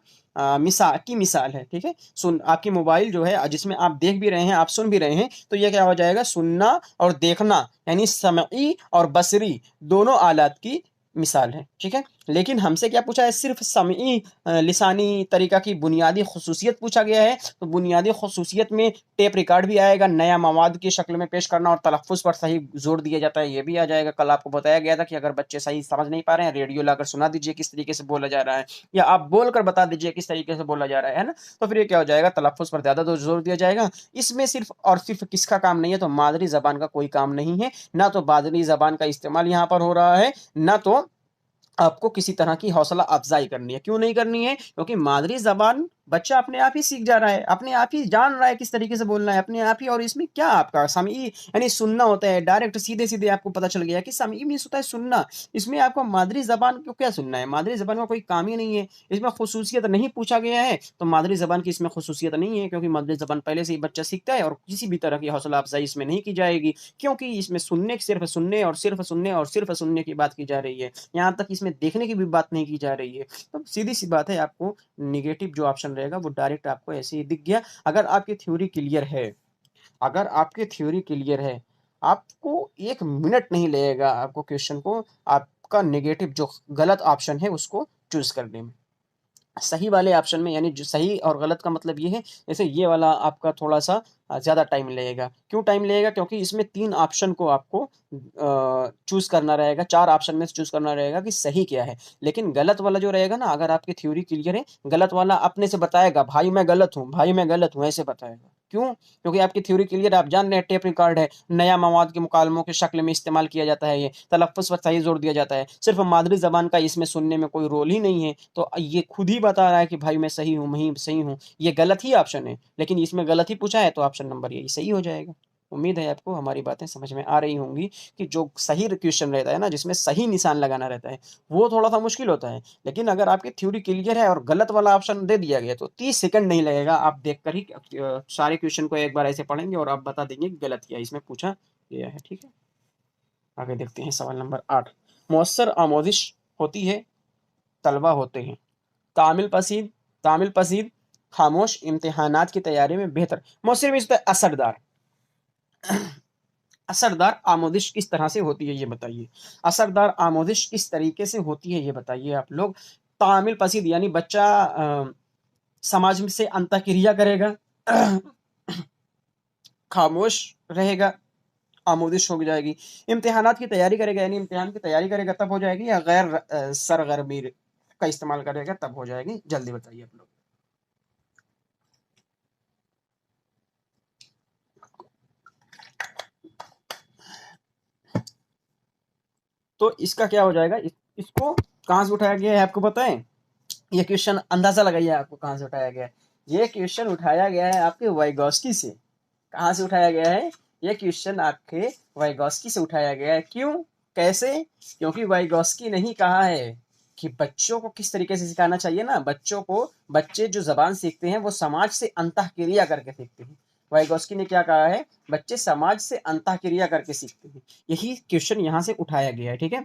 मिसाल है, ठीक है। सुन आपकी मोबाइल जो है जिसमें आप देख भी रहे हैं, आप सुन भी रहे हैं, तो ये क्या हो जाएगा? सुनना और देखना, यानी समई और बसरी दोनों आलात की मिसाल है, ठीक है। लेकिन हमसे क्या पूछा है? सिर्फ समई लिसानी तरीका की बुनियादी खसूसियत पूछा गया है। तो बुनियादी खसूसियत में टेप रिकॉर्ड भी आएगा, नया मवाद की शक्ल में पेश करना और तलफ़्फ़ुज़ पर सही जोर दिया जाता है, ये भी आ जाएगा। कल आपको बताया गया था कि अगर बच्चे सही समझ नहीं पा रहे हैं, रेडियो लाकर सुना दीजिए किस तरीके से बोला जा रहा है, या आप बोल कर बता दीजिए किस तरीके से बोला जा रहा है ना। तो फिर ये क्या हो जाएगा? तलफ़्फ़ुज़ पर ज़्यादा जोर दिया जाएगा। इसमें सिर्फ और सिर्फ किसका काम नहीं है? तो मादरी ज़बान का कोई काम नहीं है। ना तो मादरी ज़बान का इस्तेमाल यहाँ पर हो रहा है, ना तो आपको किसी तरह की हौसला अफ़ज़ाई करनी है। क्यों नहीं करनी है? क्योंकि मादरी ज़बान बच्चा अपने आप ही सीख जा रहा है, अपने आप ही जान रहा है किस तरीके से बोलना है, अपने आप ही। और इसमें क्या आपका समई यानी सुनना होता है, डायरेक्ट सीधे-सीधे आपको पता चल गया कि समई मीन्स होता है सुनना। इसमें आपको मादरी ज़बान को क्या सुनना है? मादरी ज़बान का कोई काम ही नहीं है। इसमें ख़ुसूसियत नहीं पूछा गया है, तो मादरी ज़बान की इसमें ख़ुसूसियत नहीं है, क्योंकि मादरी ज़बान पहले से ही बच्चा सीखता है और किसी भी तरह की हौसला अफ़ज़ाई इसमें नहीं की जाएगी, क्योंकि इसमें सिर्फ़ सुनने की बात की जा रही है। यहाँ तक इसमें देखने की भी बात नहीं की जा रही है। तो सीधी-सी बात है, आपको नेगेटिव जो ऑप्शन रहेगा वो डायरेक्ट आपको ऐसे ही दिख गया। अगर आपकी थ्योरी क्लियर है, अगर आपकी थ्योरी क्लियर है, आपको 1 मिनट नहीं लगेगा आपको क्वेश्चन को, आपका नेगेटिव जो गलत ऑप्शन है उसको चूज़ करने में। सही वाले ऑप्शन में, यानी जो सही और गलत का मतलब ये है, जैसे ये वाला आपका थोड़ा-सा ज़्यादा टाइम लगेगा। क्यों टाइम लगेगा? क्योंकि इसमें 3 ऑप्शन को आपको चूज़ करना रहेगा, 4 ऑप्शन में से चूज़ करना रहेगा कि सही क्या है। लेकिन गलत वाला जो रहेगा ना, अगर आपकी थ्योरी क्लियर है, गलत वाला अपने से बताएगा, भाई मैं गलत हूँ, भाई मैं गलत हूँ, ऐसे बताएगा। क्यों? क्योंकि आपकी थ्योरी क्लियर है, आप जान रहे हैं टेप रिकॉर्ड है, नया मवाद के मुकालमों की शक्ल में इस्तेमाल किया जाता है ये, तलफ़्फ़ुज़ पर सही ज़ोर दिया जाता है, सिर्फ़ मादरी ज़बान का इसमें सुनने में कोई रोल ही नहीं है। तो ये खुद ही बता रहा है कि भाई मैं सही हूँ, मैं ही सही हूँ। ये गलत ही ऑप्शन है, लेकिन इसमें गलत ही पूछा है, तो ऑप्शन नंबर यही सही हो जाएगा। उम्मीद है आपको हमारी बातें समझ में आ रही होंगी कि जो सही क्वेश्चन रहता है ना, जिसमें सही निशान लगाना रहता है, वो थोड़ा-सा मुश्किल होता है। लेकिन अगर आपकी थ्योरी क्लियर है और गलत वाला ऑप्शन दे दिया गया, तो 30 सेकंड नहीं लगेगा, आप देखकर ही सारे क्वेश्चन को एक बार ऐसे पढ़ेंगे और आप बता देंगे कि गलत क्या इसमें पूछा गया है, ठीक है? आगे देखते हैं सवाल नंबर 8। मौसर आमोज़िश होती है, तलबा होते हैं। तामिल पसीद, तामिल पसीद, खामोश, इम्तिहानात की तैयारी में बेहतर। मौसर में असरदार। असरदार आमोदिश किस तरह से होती है ये बताइए। असरदार आमोदिश किस तरीके से होती है ये बताइए आप लोग। तामिल पसीद यानी बच्चा समाज में से अंतःक्रिया करेगा, खामोश रहेगा, आमोदिश हो जाएगी। इम्तिहानात की तैयारी करेगा, यानी इम्तिहान की तैयारी करेगा तब हो जाएगी, या गैर सरगर्मी का इस्तेमाल करेगा तब हो जाएगी। जल्दी बताइए आप लोग। तो इसका क्या हो जाएगा, इसको कहाँ से उठाया गया है आपको पता है? ये क्वेश्चन अंदाजा लगाइए आपको कहाँ से उठाया गया है। ये क्वेश्चन उठाया गया है आपके वाइगॉस्की से। कहाँ से उठाया गया है? ये क्वेश्चन आपके वाइगॉस्की से उठाया गया है। क्यों, कैसे? क्योंकि वाइगॉस्की ने ही कहा है कि बच्चों को किस तरीके से सिखाना चाहिए ना, बच्चों को, बच्चे जो जबान सीखते हैं वो समाज से अंतःक्रिया करके सीखते हैं। वाइगॉस्की ने क्या कहा है? बच्चे समाज से अंतःक्रिया करके सीखते हैं। यही क्वेश्चन यहाँ से उठाया गया है, ठीक है।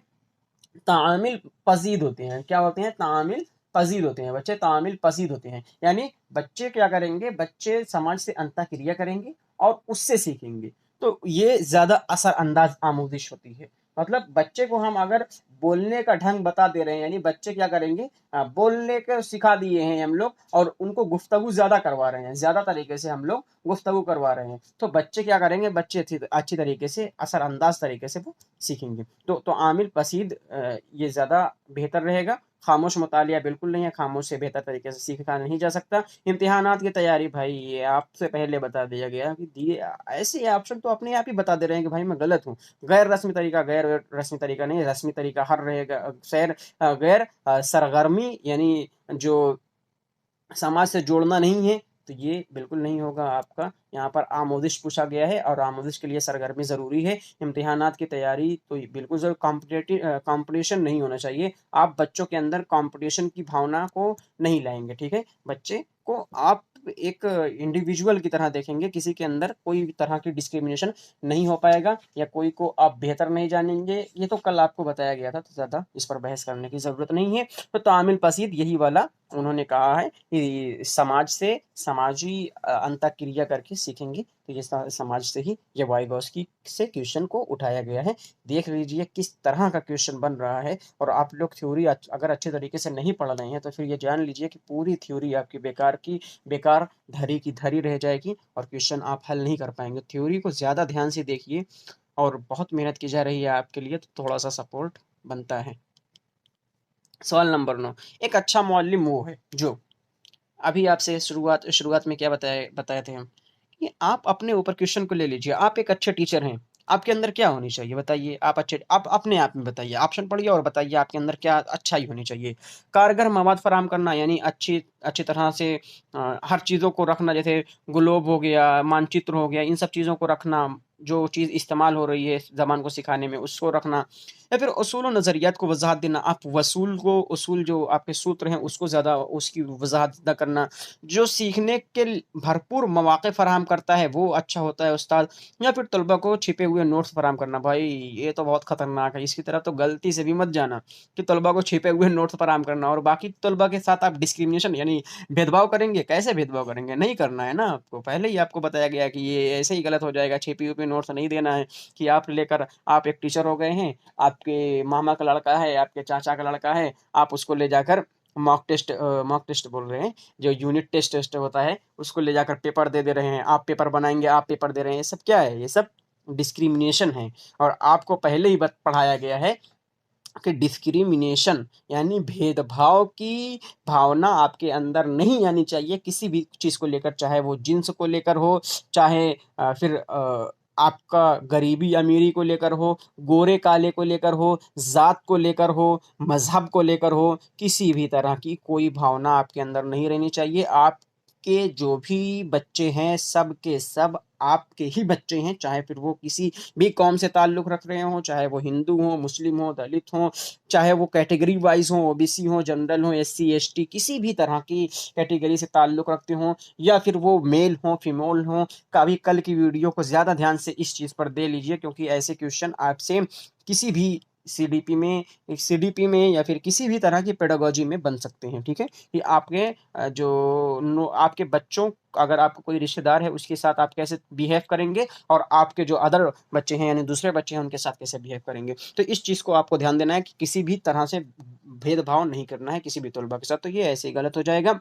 तामिल पजीद होते हैं, क्या होते हैं? तामिल पजीद होते हैं, बच्चे तामिल पजीद होते हैं। यानी बच्चे क्या करेंगे? बच्चे समाज से अंतःक्रिया करेंगे और उससे सीखेंगे। तो ये ज्यादा असर अंदाज आमोदिश होती है। मतलब बच्चे को हम अगर बोलने का ढंग बता दे रहे हैं, यानी बच्चे क्या करेंगे, बोलने के सिखा दिए हैं हम लोग और उनको गुफ्तगू ज्यादा करवा रहे हैं, ज्यादा तरीके से हम लोग गुफ्तगू करवा रहे हैं, तो बच्चे क्या करेंगे? बच्चे अच्छी तरीके से, असरअंदाज तरीके से वो सीखेंगे। तो आमिल पसीद ये ज़्यादा बेहतर रहेगा। खामोश मुतालिया बिल्कुल नहीं है, खामोश से बेहतर तरीके से सीखा नहीं जा सकता। इम्तिहानात की तैयारी भाई ये आपसे पहले बता दिया गया कि दिए ऐसे ऑप्शन तो अपने आप ही बता दे रहे हैं कि भाई मैं गलत हूँ। गैर रस्मी तरीका, गैर रस्मी तरीका नहीं, रस्मी तरीका हर रहेगा। गैर सरगर्मी यानी जो समाज से जोड़ना नहीं है, तो ये बिल्कुल नहीं होगा आपका। यहाँ पर आमोदिश पूछा गया है और आमोदिश के लिए सरगर्मी ज़रूरी है। इम्तिहानात की तैयारी तो बिल्कुल ज़रूर, कंपटीशन नहीं होना चाहिए। आप बच्चों के अंदर कंपटीशन की भावना को नहीं लाएंगे, ठीक है। बच्चे को आप एक इंडिविजुअल की तरह देखेंगे, किसी के अंदर कोई तरह की डिस्क्रिमिनेशन नहीं हो पाएगा या कोई को आप बेहतर नहीं जानेंगे। ये तो कल आपको बताया गया था, तो ज़्यादा इस पर बहस करने की ज़रूरत नहीं है। तो तामिल पसीद यही वाला उन्होंने कहा है कि समाज से, समाजी अंतःक्रिया करके सीखेंगे। तो ये समाज से ही ये वाइगॉस्की से क्वेश्चन को उठाया गया है। देख लीजिए किस तरह का क्वेश्चन बन रहा है। और आप लोग थ्योरी अगर अच्छे तरीके से नहीं पढ़ रहे हैं तो फिर ये जान लीजिए कि पूरी थ्योरी आपकी बेकार की बेकार, धरी की धरी रह जाएगी और क्वेश्चन आप हल नहीं कर पाएंगे। थ्योरी को ज़्यादा ध्यान से देखिए और बहुत मेहनत की जा रही है आपके लिए, तो थोड़ा सा सपोर्ट बनता है। सवाल नंबर 9, एक अच्छा मौलिम वो है जो, अभी आपसे शुरुआत शुरुआत में क्या बताए बताए थे हम कि आप अपने ऊपर क्वेश्चन को ले लीजिए। आप एक अच्छे टीचर हैं, आपके अंदर क्या होनी चाहिए बताइए? आप अच्छे, आप अपने आप में बताइए, ऑप्शन पढ़िए और बताइए आपके अंदर क्या अच्छाई होनी चाहिए। कारगर मवाद फराहम करना, यानी अच्छी अच्छी तरह से हर चीज़ों को रखना, जैसे ग्लोब हो गया, मानचित्र हो गया, इन सब चीज़ों को रखना, जो चीज़ इस्तेमाल हो रही है ज़बान को सिखाने में उसको रखना। या फिर उसूल और नज़रियात को वजाहत देना, आप वसूल को, उसूल जो आपके सूत्र हैं उसको ज़्यादा उसकी वजाहत ज़्यादा करना। जो सीखने के भरपूर मौक़े फ़राहम करता है वो अच्छा होता है उस्ताद। या फिर तलबा को छिपे हुए नोट्स फ़राहम करना। भाई ये तो बहुत ख़तरनाक है, इसकी तरफ तो गलती से भी मत जाना कि तलबा को छिपे हुए नोट्स फ़राहम करना और बाकी तलबा के साथ आप डिस्क्रिमिनेशन यानी भेदभाव करेंगे। कैसे भेदभाव करेंगे? नहीं करना है ना आपको, पहले ही आपको बताया गया कि ये ऐसे ही गलत हो जाएगा। छिपी हुई नोट्स नहीं देना है कि आप लेकर, आप एक टीचर हो गए हैं, आपके मामा का लड़का है, आपके चाचा का लड़का है, आप उसको ले जाकर मॉक टेस्ट बोल रहे हैं, जो यूनिट टेस्ट टेस्ट होता है उसको ले जाकर पेपर दे रहे हैं। आप पेपर बनाएंगे, आप पेपर दे रहे हैं, ये सब क्या है? ये सब डिस्क्रिमिनेशन है। और आपको पहले ही पढ़ाया गया है कि डिस्क्रिमिनेशन यानी भेदभाव की भावना आपके अंदर नहीं आनी चाहिए किसी भी चीज़ को लेकर, चाहे वो जिन्स को लेकर हो, चाहे फिर आपका गरीबी अमीरी को लेकर हो, गोरे काले को लेकर हो, जात को लेकर हो, मजहब को लेकर हो, किसी भी तरह की कोई भावना आपके अंदर नहीं रहनी चाहिए। आपके जो भी बच्चे हैं सब के सब आपके ही बच्चे हैं, चाहे फिर वो किसी भी कौम से ताल्लुक़ रख रहे हों, चाहे वो हिंदू हों, मुस्लिम हों, दलित हों, चाहे वो कैटेगरी वाइज़ हों, ओबीसी हों, जनरल हों, एससी, एसटी, किसी भी तरह की कैटेगरी से ताल्लुक़ रखते हों, या फिर वो मेल हों, फीमेल हों। कभी कल की वीडियो को ज़्यादा ध्यान से इस चीज़ पर दे लीजिए क्योंकि ऐसे क्वेश्चन आपसे किसी भी सीडीपी में या फिर किसी भी तरह की पेडागोजी में बन सकते हैं, ठीक है? कि आपके आपके बच्चों, अगर आपका कोई रिश्तेदार है उसके साथ आप कैसे बिहेव करेंगे और आपके जो अदर बच्चे हैं यानी दूसरे बच्चे हैं उनके साथ कैसे बिहेव करेंगे। तो इस चीज़ को आपको ध्यान देना है कि किसी भी तरह से भेदभाव नहीं करना है किसी भी तलबा के साथ, तो ये ऐसे ही गलत हो जाएगा।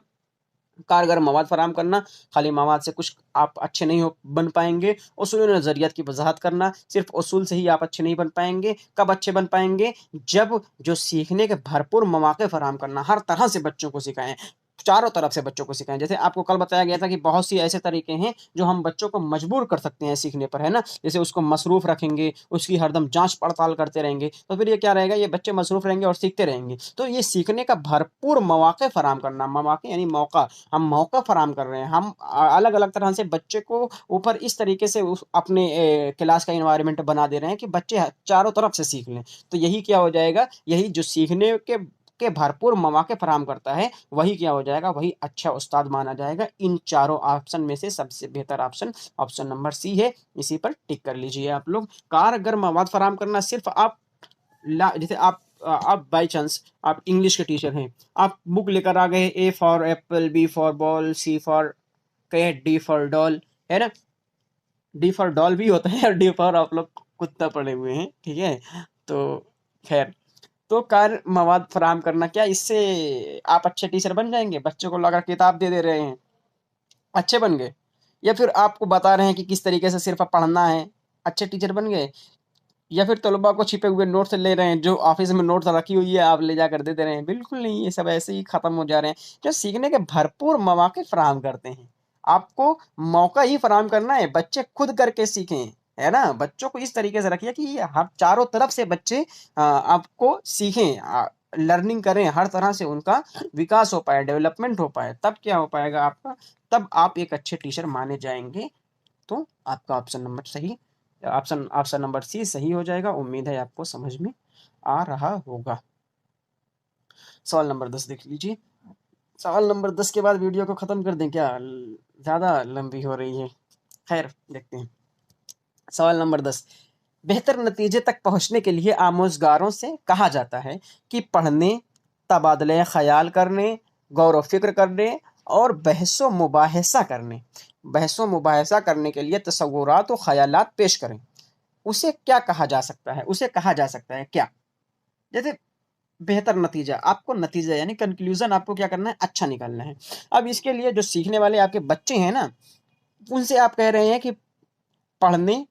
कारगर मवाद फराहम करना, खाली मवाद से कुछ आप अच्छे नहीं हो बन पाएंगे। उसूल नज़रियात की वजाहत करना, सिर्फ उसूल से ही आप अच्छे नहीं बन पाएंगे। कब अच्छे बन पाएंगे? जब जो सीखने के भरपूर मौके फराहम करना, हर तरह से बच्चों को सिखाएं। चारों तरफ से बच्चों को सिखाएं। जैसे आपको कल बताया गया था कि बहुत सी ऐसे तरीके हैं जो हम बच्चों को मजबूर कर सकते हैं सीखने पर, है ना। जैसे उसको मसरूफ रखेंगे, उसकी हरदम जांच पड़ताल करते रहेंगे, तो फिर ये क्या रहेगा, ये बच्चे मसरूफ रहेंगे और सीखते रहेंगे। तो ये सीखने का भरपूर मौके फराम करना, मौके यानी मौका, हम मौका फराम कर रहे हैं। हम अलग अलग तरह से बच्चे को ऊपर इस तरीके से अपने क्लास का इन्वायरमेंट बना दे रहे हैं कि बच्चे चारों तरफ से सीख लें। तो यही क्या हो जाएगा, यही जो सीखने के भरपूर मौके फराहम करता है, वही क्या हो जाएगा, वही अच्छा उस्ताद माना जाएगा। इन चारों ऑप्शन में से सबसे बेहतर ऑप्शन ऑप्शन नंबर सी है। इसी पर टिक कर लीजिए आप लोग। कारगर मवाद फराहम करना, सिर्फ आप जैसे आप बाई चांस आप इंग्लिश के टीचर हैं, आप बुक लेकर आ गए, A for apple, B for ball, C for cat, D for doll, है ना। डी फॉर डॉल भी होता है और डी फॉर आप लोग कुत्ता पड़े हुए हैं, ठीक है। तो खैर, तो कार्य मवाद फराहम करना, क्या इससे आप अच्छे टीचर बन जाएंगे? बच्चों को लगा किताब दे दे रहे हैं, अच्छे बन गए, या फिर आपको बता रहे हैं कि किस तरीके से सिर्फ पढ़ना है, अच्छे टीचर बन गए, या फिर तलबा को छिपे हुए नोट्स ले रहे हैं, जो ऑफिस में नोट्स रखी हुई है आप ले जाकर दे दे रहे हैं? बिल्कुल नहीं, ये सब ऐसे ही खत्म हो जा रहे हैं। जो सीखने के भरपूर मौके फराहम करते हैं, आपको मौका ही फराहम करना है, बच्चे खुद करके सीखें, है ना। बच्चों को इस तरीके से रखिए कि हर चारों तरफ से बच्चे आपको सीखें, लर्निंग करें, हर तरह से उनका विकास हो पाए, डेवलपमेंट हो पाए, तब क्या हो पाएगा आपका, तब आप एक अच्छे टीचर माने जाएंगे। तो आपका ऑप्शन नंबर सही, ऑप्शन ऑप्शन नंबर सी सही हो जाएगा। उम्मीद है आपको समझ में आ रहा होगा। सवाल नंबर 10 देख लीजिए। सवाल नंबर 10 के बाद वीडियो को खत्म कर दें क्या, ज़्यादा लंबी हो रही है। खैर देखते हैं। सवाल नंबर 10, बेहतर नतीजे तक पहुंचने के लिए आमोजगारों से कहा जाता है कि पढ़ने, तबादले ख्याल करने, गौर व फिक्र करने और बहसो मुबाहिसा करने, बहसो मुबाहिसा करने के लिए तसव्वुरात व ख्यालात पेश करें, उसे क्या कहा जा सकता है? उसे कहा जा सकता है क्या? जैसे बेहतर नतीजा, आपको नतीजा यानी कंक्लूजन आपको क्या करना है, अच्छा निकालना है। अब इसके लिए जो सीखने वाले आपके बच्चे हैं ना, उनसे आप कह रहे हैं कि पढ़ने,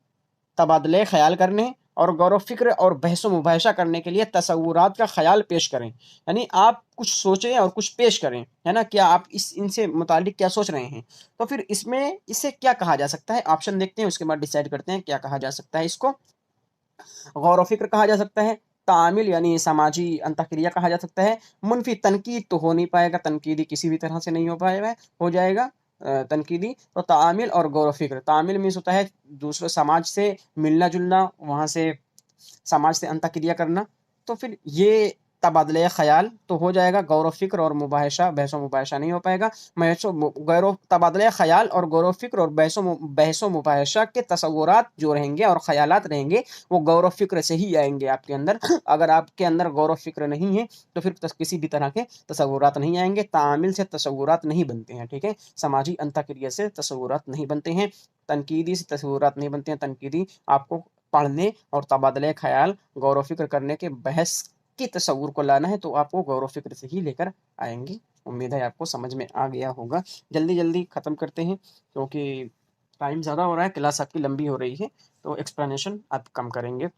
तबादले ख्याल करने और गौर व फिक्र और बहस मुबाहिशा करने के लिए तसव्वुरात का ख्याल पेश करें। यानी आप कुछ सोचें और कुछ पेश करें, है ना। क्या आप इस इनसे मुतालिक क्या सोच रहे हैं? तो फिर इसमें इसे क्या कहा जा सकता है, ऑप्शन देखते हैं, उसके बाद डिसाइड करते हैं क्या कहा जा सकता है इसको। गौर व फिक्र कहा जा सकता है, तामिल यानी समाजी अंतःक्रिया कहा जा सकता है, मुनफी तनकीद तो हो नहीं पाएगा, तनकीदी किसी भी तरह से नहीं हो पाएगा, हो जाएगा तनकीदी। तो तामिल और गौर व फिक्र, तामिल मीन्स होता है दूसरे समाज से मिलना जुलना, वहाँ से समाज से अंतःक्रिया करना। तो फिर ये तबादले ख्याल तो हो जाएगा, गौर व फिक्र और मुबाहिशा, बहस मुबाहिशा नहीं हो पाएगा। गौर तबादले ख्याल और गौर व फिक्र और बहस मुबाहिशा के तसव्वुरात जो रहेंगे और ख्यालात रहेंगे, वो गौर व फिक्र से ही आएंगे आपके अंदर। अगर आपके अंदर गौर व फिक्र नहीं है तो फिर किसी भी तरह के तसव्वुरात नहीं आएंगे। तामिल से तसव्वुरात नहीं बनते हैं, ठीक है। समाजी अंतःक्रिया से तसव्वुरात नहीं बनते हैं, तनकीदी से तसव्वुरात नहीं बनते हैं। तनकीदी आपको पढ़ने और तबादले ख्याल, गौर व फिक्र करने के बहस के तस्वुर को लाना है, तो आपको गौर व फिक्र से ही लेकर आएंगे। उम्मीद है आपको समझ में आ गया होगा। जल्दी जल्दी ख़त्म करते हैं क्योंकि टाइम ज़्यादा हो रहा है, क्लास आपकी लंबी हो रही है, तो एक्सप्लेनेशन आप कम करेंगे।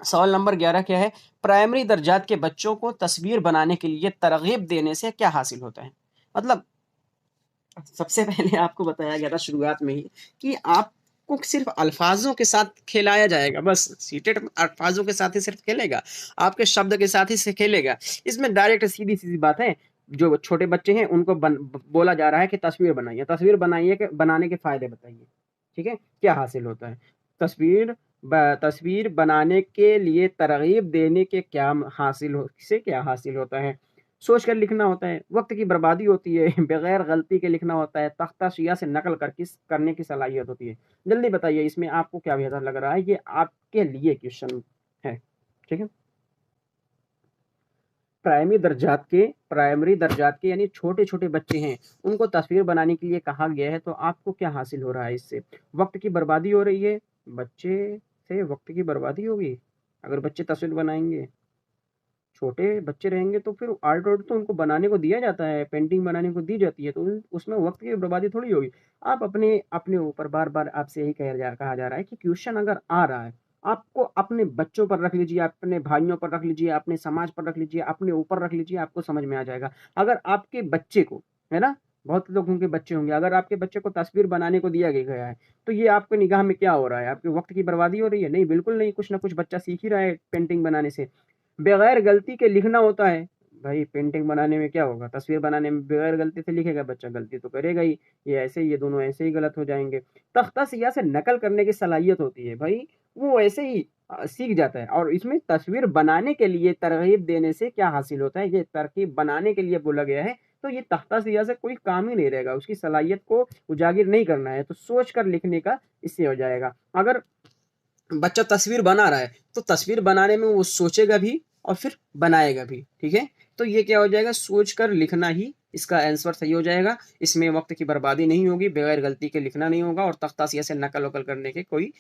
सवाल नंबर 11 क्या है, प्राइमरी दर्जात के बच्चों को तस्वीर बनाने के लिए तरगीब देने से क्या हासिल होता है? मतलब सबसे पहले आपको बताया गया था शुरुआत में ही कि आपको सिर्फ अल्फाजों के साथ खिलाया जाएगा, बस सीटेट अल्फाजों के साथ ही सिर्फ खेलेगा, आपके शब्द के साथ ही से खेलेगा। इसमें डायरेक्ट सीधी सीधी बात है, जो छोटे बच्चे हैं उनको बोला जा रहा है कि तस्वीर बनाइए, तस्वीर बनाइए के बनाने के फायदे बताइए, ठीक है, क्या हासिल होता है। तस्वीर बनाने के लिए तरगीब देने के क्या हासिल हो से क्या हासिल होता है? सोच कर लिखना होता है, वक्त की बर्बादी होती है, बगैर गलती के लिखना होता है, तख्ता शिया से नकल कर किस करने की सलाहियत होती है। जल्दी बताइए इसमें आपको क्या बेहतर लग रहा है, ये आपके लिए क्वेश्चन है, ठीक है। प्राइमरी दर्जात के यानी छोटे छोटे बच्चे हैं, उनको तस्वीर बनाने के लिए कहा गया है, तो आपको क्या हासिल हो रहा है इससे? वक्त की बर्बादी हो रही है, बच्चे से वक्त की बर्बादी होगी अगर बच्चे तस्वीर बनाएंगे। छोटे बच्चे रहेंगे तो फिर आर्ट वार्ट तो उनको बनाने को दिया जाता है, पेंटिंग बनाने को दी जाती है, तो उसमें वक्त की बर्बादी थोड़ी होगी। आप अपने अपने ऊपर बार बार आपसे यही कहा जा रहा है कि क्वेश्चन अगर आ रहा है, आपको अपने बच्चों पर रख लीजिए, अपने भाइयों पर रख लीजिए, अपने समाज पर रख लीजिए, अपने ऊपर रख लीजिए, आपको समझ में आ जाएगा। अगर आपके बच्चे को है ना? बहुत लोगों के बच्चे होंगे, अगर आपके बच्चे को तस्वीर बनाने को दिया गया है, तो ये आपकी निगाह में क्या हो रहा है? आपके वक़्त की बर्बादी हो रही है? नहीं, बिल्कुल नहीं, कुछ न कुछ बच्चा सीख ही रहा है पेंटिंग बनाने से। बगैर गलती के लिखना होता है, भाई पेंटिंग बनाने में क्या होगा? तस्वीर बनाने में बगैर गलती से लिखेगा बच्चा, गलती तो करेगा ही, ये ऐसे ही ये दोनों ऐसे ही गलत हो जाएँगे। तख्ता-सियाह से नकल करने की सलाहियत होती है, भाई वो ऐसे ही सीख जाता है और इसमें तस्वीर बनाने के लिए तरग़ीब देने से क्या हासिल होता है, ये तरकीब बनाने के लिए बोला गया है, तो ये तख्ता-सियाह से कोई काम ही नहीं रहेगा, उसकी सलाहियत को उजागर नहीं करना है, तो सोच कर लिखने का इससे हो जाएगा। अगर बच्चा तस्वीर बना रहा है, तो तस्वीर बनाने में वो सोचेगा भी और फिर बनाएगा भी, ठीक है? तो ये क्या हो जाएगा, सोच कर लिखना ही इसका आंसर सही हो जाएगा। इसमें वक़्त की बर्बादी नहीं होगी, बगैर गलती के लिखना नहीं होगा और तख्ता-सियाह से नकल-वकल करने की कोई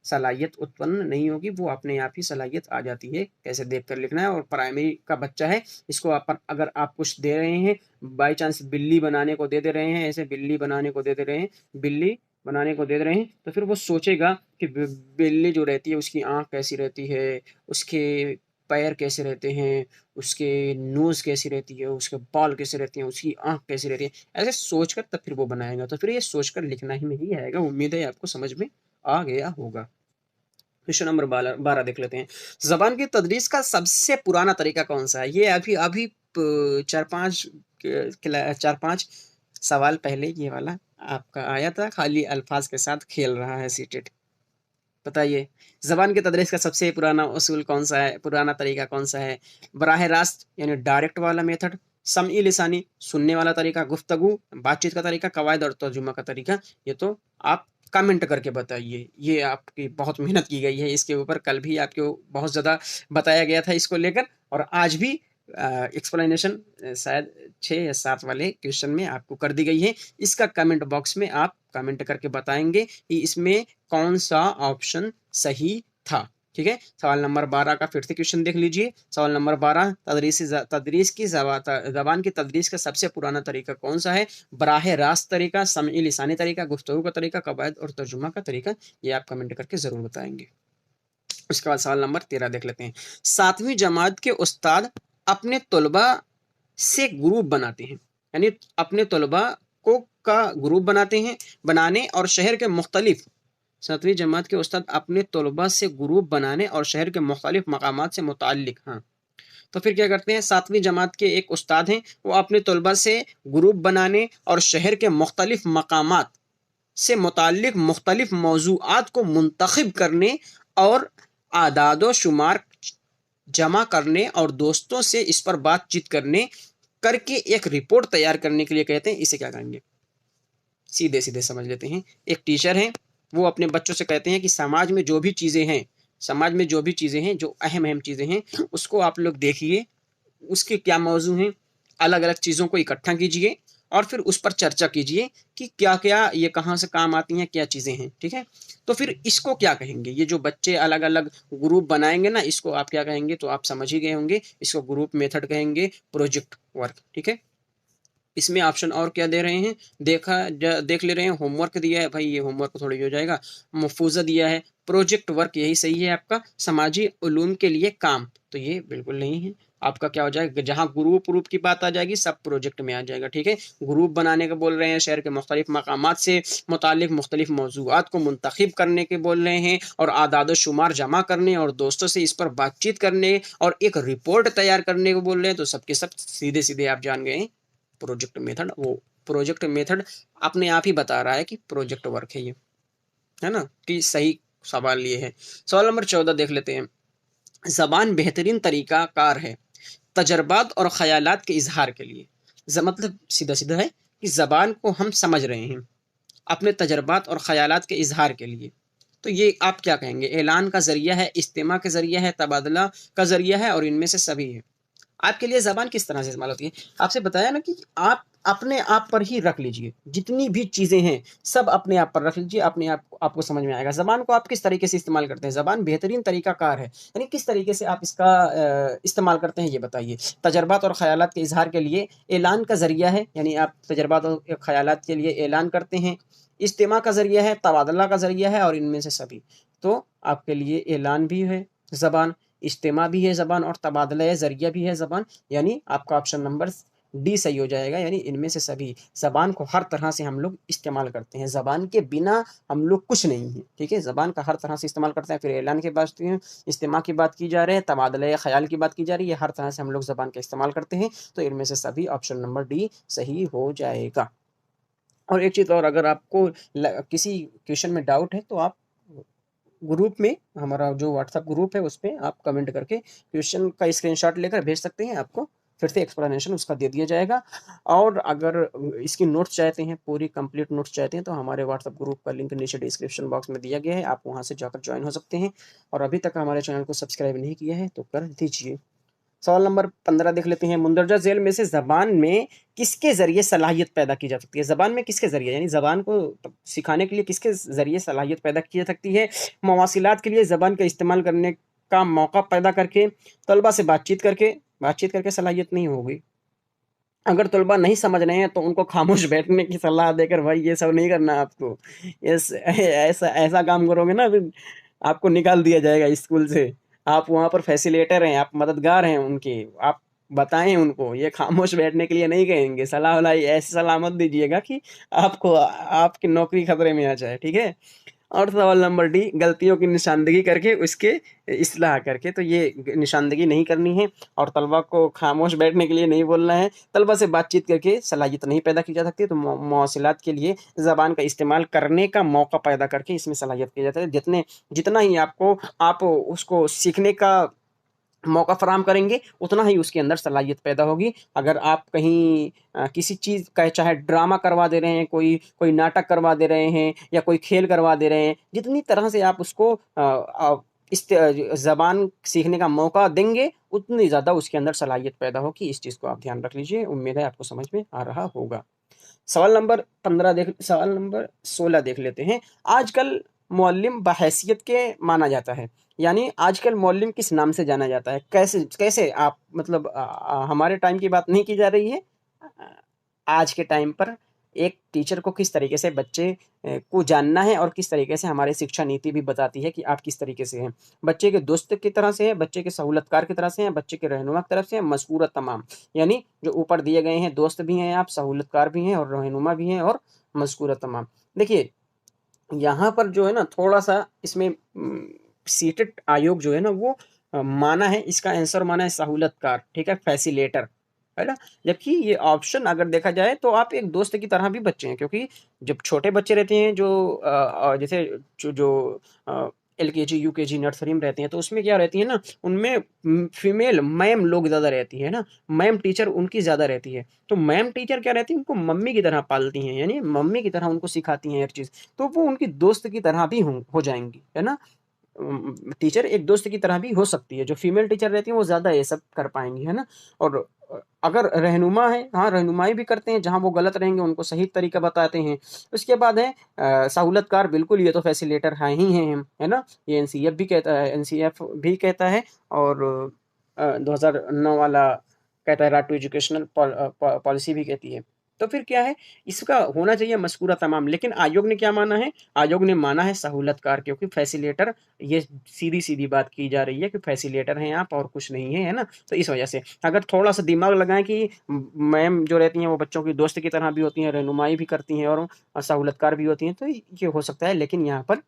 सलाहियत उत्पन्न नहीं होगी, वो अपने आप ही सलाहियत आ जाती है, कैसे देख कर लिखना है। और प्राइमरी का बच्चा है, इसको अपन अगर आप कुछ दे रहे हैं, बाय चांस बिल्ली बनाने को दे रहे हैं, ऐसे बिल्ली बनाने को दे रहे हैं, बिल्ली बनाने को दे रहे हैं, तो फिर वो सोचेगा कि बिल्ली जो रहती है उसकी आँख कैसी रहती है, उसके पैर कैसे रहते हैं, उसके नोज़ कैसी रहती है, उसके बाल कैसे रहते हैं, उसकी आँख कैसी रहती है, ऐसे सोचकर तब फिर वो बनाएगा। तो फिर ये सोचकर लिखना ही में ही आएगा। उम्मीद है आपको समझ में आ गया होगा। क्वेश्चन नंबर 12 देख लेते हैं। ज़बान की तदरीस का सबसे पुराना तरीका कौन-सा है? ये अभी अभी प 4-5 सवाल पहले ये वाला आपका आया था, खाली अल्फ़ाज़ के साथ खेल रहा है सीटेट। बताइए, ज़बान की तदरीस का सबसे पुराना उसूल कौन-सा है? पुराना तरीका कौन-सा है? बराह रास्त यानी डायरेक्ट वाला मेथड, समई लिसानी सुनने वाला तरीका, गुफ्तगू, बातचीत का तरीका, कवायद और तर्जुमा का तरीका। ये तो आप कमेंट करके बताइए। ये आपकी बहुत मेहनत की गई है इसके ऊपर, कल भी आपको बहुत ज़्यादा बताया गया था इसको लेकर और आज भी एक्सप्लेनेशन शायद 6 या 7 वाले क्वेश्चन में आपको कर दी गई है। इसका कमेंट बॉक्स में आप कमेंट करके बताएँगे कि इसमें कौन-सा ऑप्शन सही था, ठीक है? सवाल नंबर 12 का फिर से क्वेश्चन देख लीजिए। सवाल नंबर 12 तदरीस की ज़बान की तदरीस का सबसे पुराना तरीका कौन-सा है? बराह रास्त तरीका, समई लिसानी तरीका, गुफ्तगू का तरीका, कवायद और तर्जुमा का तरीका। ये आप कमेंट करके ज़रूर बताएँगे। उसके बाद सवाल नंबर 13 देख लेते हैं। 7वीं जमात के उस्ताद अपने तलबा से ग्रुप बनाते हैं, यानी अपने तलबा को का ग्रुप बनाते हैं, बनाने और शहर के मुख्तलिफ 7वीं जमात के उस्ताद अपने तलबा से ग्रुप बनाने और शहर के मुख्तलिफ मकामात से मुताल्लिक हाँ, तो फिर क्या करते हैं 7वीं जमात के एक उस्ताद हैं, वो अपने तलबा से ग्रुप बनाने और शहर के मुख्तलिफ मकामात से मुताल्लिक मुख्तलिफ मौज़ूआत को मुंतखब करने और आदाद शुमार जमा करने और दोस्तों से इस पर बातचीत करके एक रिपोर्ट तैयार करने के लिए कहते हैं। इसे क्या कहेंगे? सीधे-सीधे समझ लेते हैं। एक टीचर हैं, वो अपने बच्चों से कहते हैं कि समाज में जो भी चीज़ें हैं, जो अहम-अहम चीज़ें हैं, उसको आप लोग देखिए, उसके क्या मौज़ू हैं, अलग-अलग चीज़ों को इकट्ठा कीजिए और फिर उस पर चर्चा कीजिए कि क्या-क्या ये कहाँ से काम आती हैं, क्या चीज़ें हैं, ठीक है? तो फिर इसको क्या कहेंगे? ये जो बच्चे अलग-अलग ग्रुप बनाएँगे ना, इसको आप क्या कहेंगे? तो आप समझ ही गए होंगे, इसको ग्रुप मेथड कहेंगे, प्रोजेक्ट वर्क, ठीक है? इसमें ऑप्शन और क्या दे रहे हैं, देख ले रहे हैं, होमवर्क दिया है, भाई ये होमवर्क थोड़ी हो जाएगा, महफूजा दिया है, प्रोजेक्ट वर्क यही सही है आपका, समाजी उलूम के लिए काम, तो ये बिल्कुल नहीं है। आपका क्या हो जाएगा, जहाँ ग्रुप की बात आ जाएगी सब प्रोजेक्ट में आ जाएगा, ठीक है? ग्रुप बनाने का बोल रहे हैं, शहर के मुख्तलिफ मकामात से मुतालिक मुख्तलिफ मौजूआत को मुंतखब करने के बोल रहे हैं और आदाद शुमार जमा करने और दोस्तों से इस पर बातचीत करने और एक रिपोर्ट तैयार करने को बोल रहे हैं, तो सबके सब सीधे-सीधे आप जान गए प्रोजेक्ट मेथड अपने आप ही बता रहा है कि प्रोजेक्ट वर्क है ये, है ना? कि सही सवाल ये है। सवाल नंबर 14 देख लेते हैं। ज़बान बेहतरीन तरीका कार है तजर्बात और ख़यालात के इज़हार के लिए। मतलब सीधा-सीधा है कि ज़बान को हम समझ रहे हैं, अपने तजर्बात और ख़यालात के इज़हार के लिए। तो ये आप क्या कहेंगे? ऐलान का ज़रिया है, इज्तिमा का ज़रिया है, तबादला का ज़रिया है और इनमें से सभी है। आपके लिए ज़बान किस तरह से इस्तेमाल होती है? आपसे बताया ना कि आप अपने आप पर ही रख लीजिए। जितनी भी चीज़ें हैं, सब अपने आप पर रख लीजिए, अपने आप को आपको समझ में आएगा। ज़बान को आप किस तरीके से इस्तेमाल करते हैं? ज़बान बेहतरीन तरीक़ाकार है, यानी किस तरीके से आप इसका इस्तेमाल करते हैं, ये बताइए। तजर्बात और ख़यालात के इज़हार के लिए ऐलान का ज़रिया है, यानी आप तजर्बात और ख़यालात के लिए ऐलान करते हैं। इज्तिमा का ज़रिया है, तबादला का ज़रिया है और इनमें से सभी। तो आपके लिए ऐलान भी है ज़बान, इज्तिमा भी है ज़बान और तबादला ज़रिया भी है ज़बान, यानी आपका ऑप्शन नंबर डी सही हो जाएगा, यानी इनमें से सभी। ज़बान को हर तरह से हम लोग इस्तेमाल करते हैं, ज़बान के बिना हम लोग कुछ नहीं है, ठीक है। ज़बान का हर तरह से इस्तेमाल करते हैं। फिर ऐलान की बात, इज्तिमा की बात की जा रही है, तबादला ख़याल की बात की जा रही है, हर तरह से हम लोग ज़बान का इस्तेमाल करते हैं। तो इनमें से सभी ऑप्शन नंबर डी सही हो जाएगा। और एक चीज़ और, अगर आपको किसी क्वेश्चन में डाउट है तो आप ग्रुप में, हमारा जो व्हाट्सएप ग्रुप है उस पे आप कमेंट करके क्वेश्चन का स्क्रीनशॉट लेकर भेज सकते हैं, आपको फिर से एक्सप्लेनेशन उसका दे दिया जाएगा। और अगर इसकी नोट्स चाहते हैं, पूरी कंप्लीट नोट्स चाहते हैं, तो हमारे व्हाट्सएप ग्रुप का लिंक नीचे डिस्क्रिप्शन बॉक्स में दिया गया है, आप वहाँ से जाकर ज्वाइन हो सकते हैं। और अभी तक हमारे चैनल को सब्सक्राइब नहीं किया है तो कर दीजिए। सवाल नंबर 15 देख लेते हैं। मुंदरजा झेल में से ज़बान में किसके ज़रिए सलाहियत पैदा की जा सकती है? ज़बान में किसके ज़रिए, यानी ज़बान को सिखाने के लिए किसके ज़रिए सलाहियत पैदा की जा सकती है? मवासिलात के लिए ज़बान का इस्तेमाल करने का मौका पैदा करके, तलबा से बातचीत करके सलाहियत नहीं होगी। अगर तलबा नहीं समझ रहे हैं तो उनको खामोश बैठने की सलाह देकर, भाई ये सब नहीं करना आपको। ऐसा ऐसा काम करोगे ना, फिर आपको निकाल दिया जाएगा स्कूल से। आप वहाँ पर फैसिलिटेटर हैं, आप मददगार हैं उनके, आप बताएँ उनको, ये खामोश बैठने के लिए नहीं कहेंगे। सलाह-वलाह ऐसी सलाह मत दीजिएगा कि आपको आपकी नौकरी खतरे में आ जाए, ठीक है? और सवाल नंबर डी, गलतियों की निशानदेही करके उसके इस्लाह करके, तो ये निशानदेही नहीं करनी है। और तलबा को खामोश बैठने के लिए नहीं बोलना है। तलबा से बातचीत करके सलाहियत नहीं पैदा की जा सकती, तो मवासिलात के लिए ज़बान का इस्तेमाल करने का मौका पैदा करके इसमें सलाहियत की जाती है। जितना ही आप उसको सीखने का मौका फ़राहम करेंगे, उतना ही उसके अंदर सलाहियत पैदा होगी। अगर आप कहीं किसी चीज़ का, चाहे ड्रामा करवा दे रहे हैं, कोई कोई नाटक करवा दे रहे हैं या कोई खेल करवा दे रहे हैं, जितनी तरह से आप उसको इस ज़बान सीखने का मौका देंगे, उतनी ज़्यादा उसके अंदर सलाहियत पैदा होगी। इस चीज़ को आप ध्यान रख लीजिए। उम्मीद है आपको समझ में आ रहा होगा। सवाल नंबर 16 देख लेते हैं। आजकल मुअल्लिम बहैसियत के माना जाता है, यानी आजकल मुअल्लिम किस नाम से जाना जाता है? कैसे कैसे आप, मतलब हमारे टाइम की बात नहीं की जा रही है। अ, आज के टाइम पर एक टीचर को किस तरीके से बच्चे को जानना है, और किस तरीके से हमारी शिक्षा नीति भी बताती है कि आप किस तरीके से हैं। बच्चे के दोस्त की तरह से हैं, बच्चे के सहूलतकार की तरह से हैं, बच्चे के रहनुमा की तरफ से हैं, मज़कूर तमाम। यानी जो ऊपर दिए गए हैं, दोस्त भी हैं आप, सहूलतकार भी हैं और रहनुमा भी हैं और मज़कूर तमाम। देखिए, यहाँ पर जो है ना, थोड़ा-सा इसमें सीटेट आयोग जो है ना वो माना है, इसका आंसर माना है सहूलतकार, ठीक है? फैसिलिटेटर, है ना? जबकि ये ऑप्शन अगर देखा जाए तो आप एक दोस्त की तरह भी बच्चे हैं, क्योंकि जब छोटे बच्चे रहते हैं जो जैसे जो एलकेजी, यूकेजी, नर्सरी में रहते हैं, तो उसमें क्या रहती है ना, उनमें फीमेल मैम लोग ज़्यादा रहती है ना, मैम टीचर उनकी ज़्यादा रहती है। तो मैम टीचर क्या रहती है, उनको मम्मी की तरह पालती हैं, यानी मम्मी की तरह उनको सिखाती हैं हर चीज़। तो वो उनकी दोस्त की तरह भी हो जाएँगी, है ना? टीचर एक दोस्त की तरह भी हो सकती है। जो फीमेल टीचर रहती हैं वो ज़्यादा ये सब कर पाएँगी, है ना? और अगर रहनुमा है, हाँ, रहनुमाई भी करते हैं, जहाँ वो गलत रहेंगे उनको सही तरीका बताते हैं। उसके बाद है सहूलतकार, बिल्कुल ये तो फैसिलिटेटर हैं ही हैं हम, है ना? ये एनसीएफ भी कहता है, और 2009 वाला कहता है, राइट टू एजुकेशनल पॉलिसी भी कहती है। तो फिर क्या है, इसका होना चाहिए मज़कूरा तमाम, लेकिन आयोग ने क्या माना है? आयोग ने माना है सहूलतकार, क्योंकि फैसिलिटेटर, ये सीधी-सीधी बात की जा रही है कि फैसिलिटेटर हैं आप और कुछ नहीं है, है ना? तो इस वजह से अगर थोड़ा-सा दिमाग लगाएँ कि मैम जो रहती हैं वो बच्चों की दोस्त की तरह भी होती हैं, रहनुमाई भी करती हैं और सहूलतकार भी होती हैं, तो ये हो सकता है, लेकिन यहाँ पर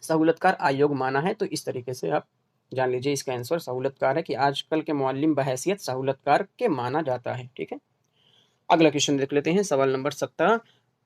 सहूलतकार आयोग माना है, तो इस तरीके से आप जान लीजिए इसका आंसर सहूलतकार है, कि आजकल के मुअल्लिम बहैसियत सहूलतकार के माना जाता है, ठीक है? अगला क्वेश्चन देख लेते हैं, सवाल नंबर 17।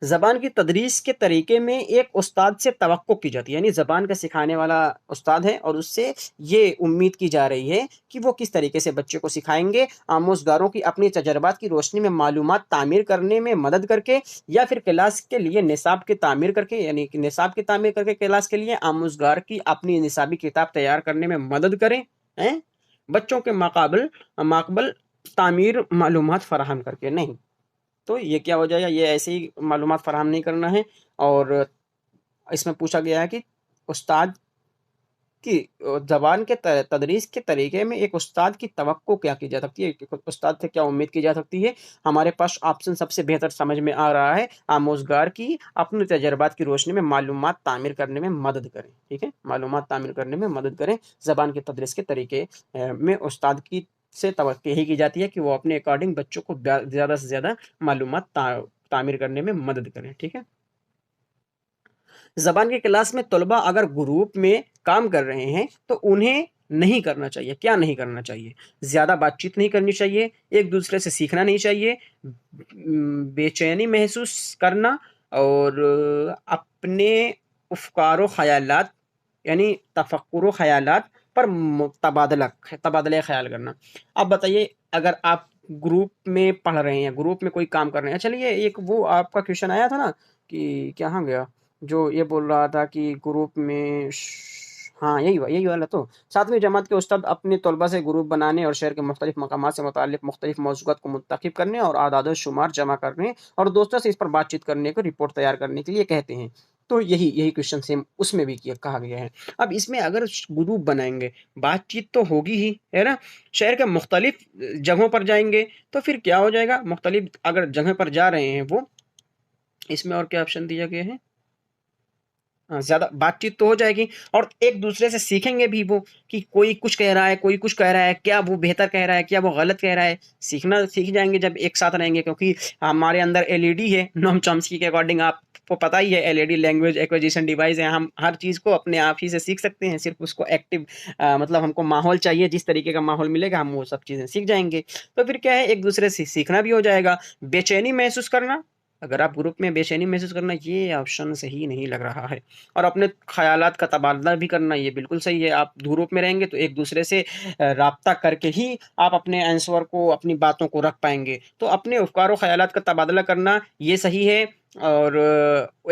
ज़बान की तदरीस के तरीके में एक उस्ताद से तवक्को की जाती है, यानी ज़बान का सिखाने वाला उस्ताद है और उससे ये उम्मीद की जा रही है कि वो किस तरीके से बच्चे को सिखाएँगे, आमोज़गारों की अपने तजर्बात की रोशनी में मालूमात तामीर करने में मदद करके, या फिर क्लास के लिए निसाब की तामीर करके, यानी कि निसाब की तामीर करके क्लास के लिए आमोज़गार की अपनी निसाबी किताब तैयार करने में मदद करें, हैं? बच्चों के माक़बल तामीर मालूमात फ़राहम करके नहीं। तो ये क्या हो जाएगा, ये ऐसे ही मालूमात फ़राहम नहीं करना है। और इसमें पूछा गया है कि उस्ताद की ज़बान के तदरीस के तरीके में एक उस्ताद की तवक्को क्या की जा सकती है? एक उस्ताद से क्या उम्मीद की जा सकती है? हमारे पास ऑप्शन सबसे बेहतर समझ में आ रहा है, आमोज़गार की अपने तजर्बात की रोशनी में मालूमात तामीर करने में मदद करें, ठीक है? मालूमात तामीर करने में मदद करें, ज़बान के तदरीस के तरीके में उस्ताद की से तवक्को यही की जाती है कि वो अपने अकॉर्डिंग बच्चों को ज़्यादा से ज़्यादा मालूमात तामीर करने में मदद करें, ठीक है? ज़बान की क्लास में तलबा अगर ग्रुप में काम कर रहे हैं, तो उन्हें नहीं करना चाहिए। क्या नहीं करना चाहिए? ज़्यादा बातचीत नहीं करनी चाहिए, एक-दूसरे से सीखना नहीं चाहिए, बेचैनी महसूस करना और अपने अफ़कार व ख़यालात यानी तफ़क्कुर व ख़यालात पर तबादला ख़याल करना। अब बताइए अगर आप ग्रुप में पढ़ रहे हैं, ग्रुप में कोई काम कर रहे हैं चलिए एक वो आपका क्वेश्चन आया था ना कि कहाँ गया? जो ये बोल रहा था कि ग्रुप में हाँ, यही वाला तो। 7वीं जमात के उस्ताद अपने तलबा से ग्रुप बनाने और शहर के मुख्तलिफ मकामात से मुताल्लिक़ मुख्तलिफ मौज़ूआत को मुंतख़िब करने और आदाद-ओ-शुमार जमा करने और दोस्तों से इस पर बातचीत करने को रिपोर्ट तैयार करने के लिए कहते हैं। तो यही क्वेश्चन सेम उसमें भी किया कहा गया है। अब इसमें अगर ग्रुप बनाएँगे, बातचीत तो होगी ही, है ना? शहर के मुख्तलिफ जगहों पर जाएँगे, तो फिर क्या हो जाएगा? मुख्तलिफ अगर जगह पर जा रहे हैं वो, इसमें और क्या ऑप्शन दिया गया है? हाँ, ज़्यादा बातचीत तो हो जाएगी और एक-दूसरे से सीखेंगे भी वो कि कोई कुछ कह रहा है, कोई कुछ कह रहा है, क्या वो बेहतर कह रहा है, क्या वो गलत कह रहा है। सीखना सीख जाएँगे जब एक साथ रहेंगे क्योंकि हमारे अंदर एलईडी है, नोम चॉम्स्की के अकॉर्डिंग आपको पता ही है एलईडी लैंग्वेज एक्विजिशन डिवाइस है। हम हर चीज़ को अपने आप ही से सीख सकते हैं, सिर्फ़ उसको एक्टिव मतलब हमको माहौल चाहिए, जिस तरीके का माहौल मिलेगा हम वो सब चीज़ें सीख जाएँगे। तो फिर क्या है एक-दूसरे से सीखना भी हो जाएगा। बेचैनी महसूस करना, अगर आप ग्रुप में बेचैनी महसूस करना ये ऑप्शन सही नहीं लग रहा है। और अपने ख़यालात का तबादला भी करना ये बिल्कुल सही है। आप ग्रुप में रहेंगे तो एक-दूसरे से राब्ता करके ही आप अपने आंसर को, अपनी बातों को रख पाएँगे। तो अपने अफ़कार व ख़यालात का तबादला करना ये सही है और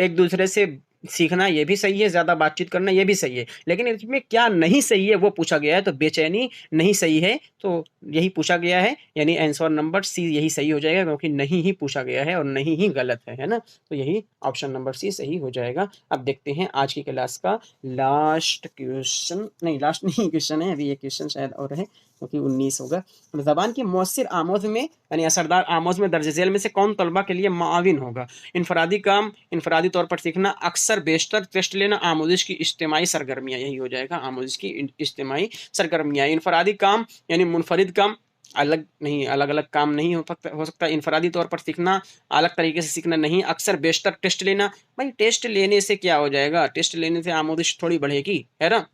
एक-दूसरे से सीखना ये भी सही है, ज़्यादा बातचीत करना ये भी सही है। लेकिन इसमें क्या नहीं सही है वो पूछा गया है, तो बेचैनी नहीं सही है, तो यही पूछा गया है यानी आंसर नंबर सी यही सही हो जाएगा क्योंकि नहीं ही पूछा गया है और नहीं ही गलत है ना? तो यही ऑप्शन नंबर सी सही हो जाएगा। अब देखते हैं आज की क्लास का लास्ट क्वेश्चन नहीं लास्ट नहीं क्वेश्चन है अभी एक क्वेश्चन शायद और है क्योंकि 19 होगा। ज़बान की मौसर आमोज़ में यानी असरदार आमोज़ में दर्ज झेल में से कौन तलबा के लिए मुआविन होगा? इनफरादी काम, इनफरादी तौर पर सीखना, अक्सर बेशतर टेस्ट लेना, आमोज़िश की इज्तिमाई सरगर्मियाँ यही हो जाएगा आमोज़िश की इज्तिमाई सरगर्मियाँ। इनफरादी काम यानी मुनफरिद काम अलग नहीं अलग-अलग काम नहीं हो सकता इनफरादी तौर पर सीखना, अलग तरीके से सीखना नहीं, अक्सर बेशतर टेस्ट लेना। भाई टेस्ट लेने से क्या हो जाएगा? टेस्ट लेने से आमोज़िश थोड़ी बढ़ेगी, है ना?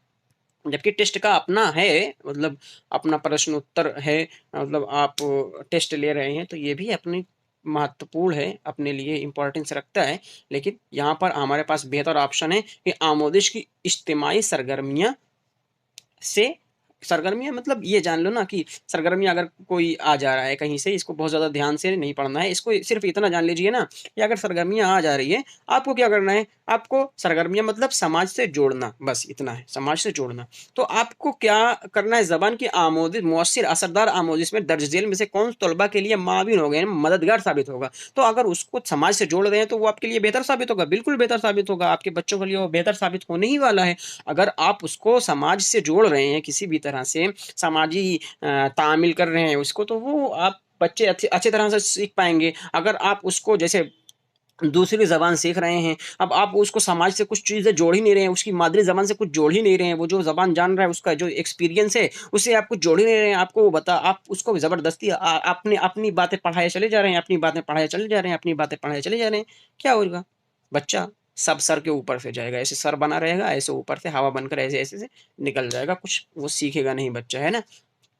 जबकि टेस्ट का अपना है मतलब अपना प्रश्न उत्तर है मतलब आप टेस्ट ले रहे हैं तो ये भी अपनी महत्वपूर्ण है, अपने लिए इम्पोर्टेंस रखता है। लेकिन यहाँ पर हमारे पास बेहतर ऑप्शन है कि आमोज़िश की इज्तिमाई सरगर्मियाँ से सरगर्मियाँ मतलब ये जान लो ना कि सरगर्मियाँ अगर कोई आ जा रहा है कहीं से, इसको बहुत ज़्यादा ध्यान से नहीं पढ़ना है। इसको सिर्फ़ इतना जान लीजिए ना कि अगर सरगर्मियाँ आ जा रही है, आपको क्या करना है? आपको सरगर्मियाँ मतलब समाज से जोड़ना, बस इतना है, समाज से जोड़ना। तो आपको क्या करना है? ज़बान की मौसर असरदार आमोज़िश में दर्ज झेल में से कौन तलबा के लिए माविन होगा यानी मददगार साबित होगा। तो अगर उसको समाज से जोड़ रहे हैं, तो वो आपके लिए बेहतर साबित होगा, बिल्कुल बेहतर साबित होगा। आपके बच्चों के लिए वो बेहतर साबित होने ही वाला है। अगर आप उसको समाज से जोड़ रहे हैं किसी भी तरह से समाजी तामील कर रहे हैं उसको तो वो आप बच्चे अच्छे अच्छी तरह से सीख पाएँगे। अगर आप उसको जैसे दूसरी ज़बान सीख रहे हैं, अब आप उसको समाज से कुछ चीज़ें जोड़ ही नहीं रहे हैं, उसकी मादरी ज़बान से कुछ जोड़ ही नहीं रहे हैं, वो जो ज़बान जान रहा है, उसका जो एक्सपीरियंस है, उससे आप कुछ जोड़ ही नहीं रहे हैं। आपको वो आप उसको ज़बरदस्ती अपनी अपनी बातें पढ़ाए चले जा रहे हैं, अपनी बातें पढ़ाए चले जा रहे हैं, अपनी बातें पढ़ाए चले जा रहे हैं। क्या होगा? बच्चा सब सर के ऊपर से जाएगा, ऐसे सर बना रहेगा, ऐसे ऊपर से हवा बनकर ऐसे-ऐसे से निकल जाएगा, कुछ वो सीखेगा नहीं बच्चा, है ना?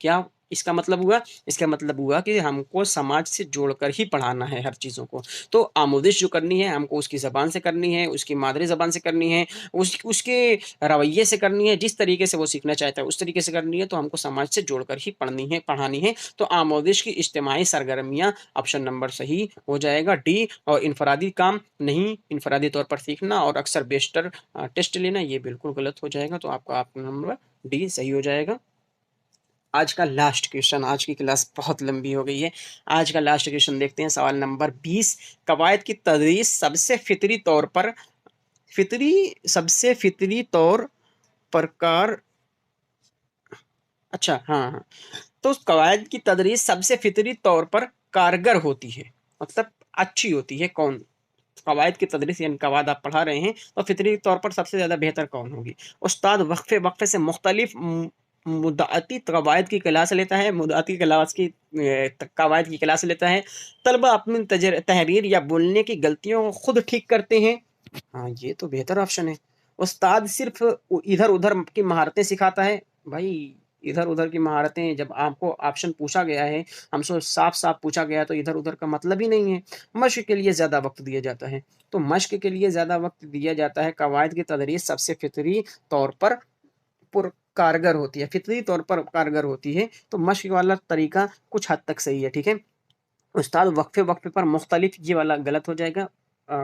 क्या इसका मतलब हुआ? इसका मतलब हुआ कि हमको समाज से जोड़कर ही पढ़ाना है हर चीज़ों को। तो आमोज़िश जो करनी है हमको उसकी ज़बान से करनी है, उसकी मादरी ज़बान से करनी है, उसके रवैये से करनी है, जिस तरीके से वो सीखना चाहता है उस तरीके से करनी है, तो हमको समाज से जोड़कर ही पढ़नी है, पढ़ानी है। तो आमोज़िश की इज्तिमाई सरगर्मियाँ ऑप्शन नंबर सही हो जाएगा डी और इनफ़रादी काम नहीं, इनफ़रादी तौर पर सीखना और अक्सर बेशतर टेस्ट लेना ये बिल्कुल गलत हो जाएगा। तो आपका नंबर डी सही हो जाएगा। आज का लास्ट क्वेश्चन आज की क्लास बहुत लंबी हो गई है। आज का लास्ट क्वेश्चन देखते हैं सवाल नंबर 20 कवायद की तदरीस सबसे फितरी तौर पर कार अच्छा हाँ। तो उस कवायद की तदरीस सबसे फितरी तौर पर कारगर होती है मतलब अच्छी होती है कौन? कवायद की तदरीस यानी कवायद आप पढ़ा रहे हैं तो फितरी तौर पर सबसे ज़्यादा बेहतर कौन होगी? उस्ताद वक्फ़े-वक्फ़े से मुद्दती कवायद की क्लास लेता है, मुद्दती क्लास की कवायद की क्लास लेता है। तलबा अपनी तहरीर या बोलने की गलतियों को खुद ठीक करते हैं। हाँ, ये तो बेहतर ऑप्शन है। उस्ताद सिर्फ इधर-उधर की महारतें सिखाता है। भाई, इधर-उधर की महारतें जब आपको ऑप्शन पूछा गया है, हमसे साफ-साफ पूछा गया है, तो इधर-उधर का मतलब ही नहीं है। मश्क के लिए ज़्यादा वक़्त दिया जाता है। तो मश्क के लिए ज़्यादा वक़्त दिया जाता है। कवायद की तदरीस सबसे फितरी तौर पर कारगर होती है, फितरी तौर पर कारगर होती है। तो मश्क वाला तरीका कुछ हद तक सही है, ठीक है। उस्ताद वक्फे-वक्फे पर मुख्तलिफ, ये वाला गलत हो जाएगा।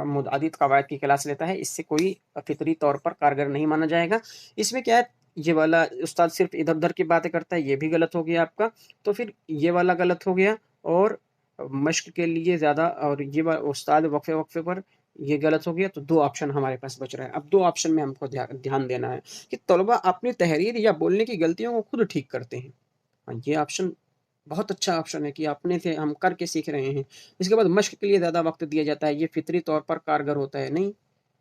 मुतअद्दिद कवायद की क्लास लेता है, इससे कोई फितरी तौर पर कारगर नहीं माना जाएगा। इसमें क्या है, ये वाला उस्ताद सिर्फ इधर-उधर की बातें करता है, ये भी गलत हो गया आपका। तो फिर ये वाला गलत हो गया। और मश्क के लिए ज़्यादा, और ये उस्ताद वक्फे-वक्फे पर, ये गलत हो गया। तो 2 ऑप्शन हमारे पास बच रहा है। अब 2 ऑप्शन में हमको ध्यान देना है कि तलबा अपनी तहरीर या बोलने की गलतियों को खुद ठीक करते हैं। हाँ, ये ऑप्शन बहुत अच्छा ऑप्शन है कि अपने से हम करके सीख रहे हैं। इसके बाद मश्क के लिए ज़्यादा वक़्त दिया जाता है, ये फ़ितरी तौर पर कारगर होता है। नहीं,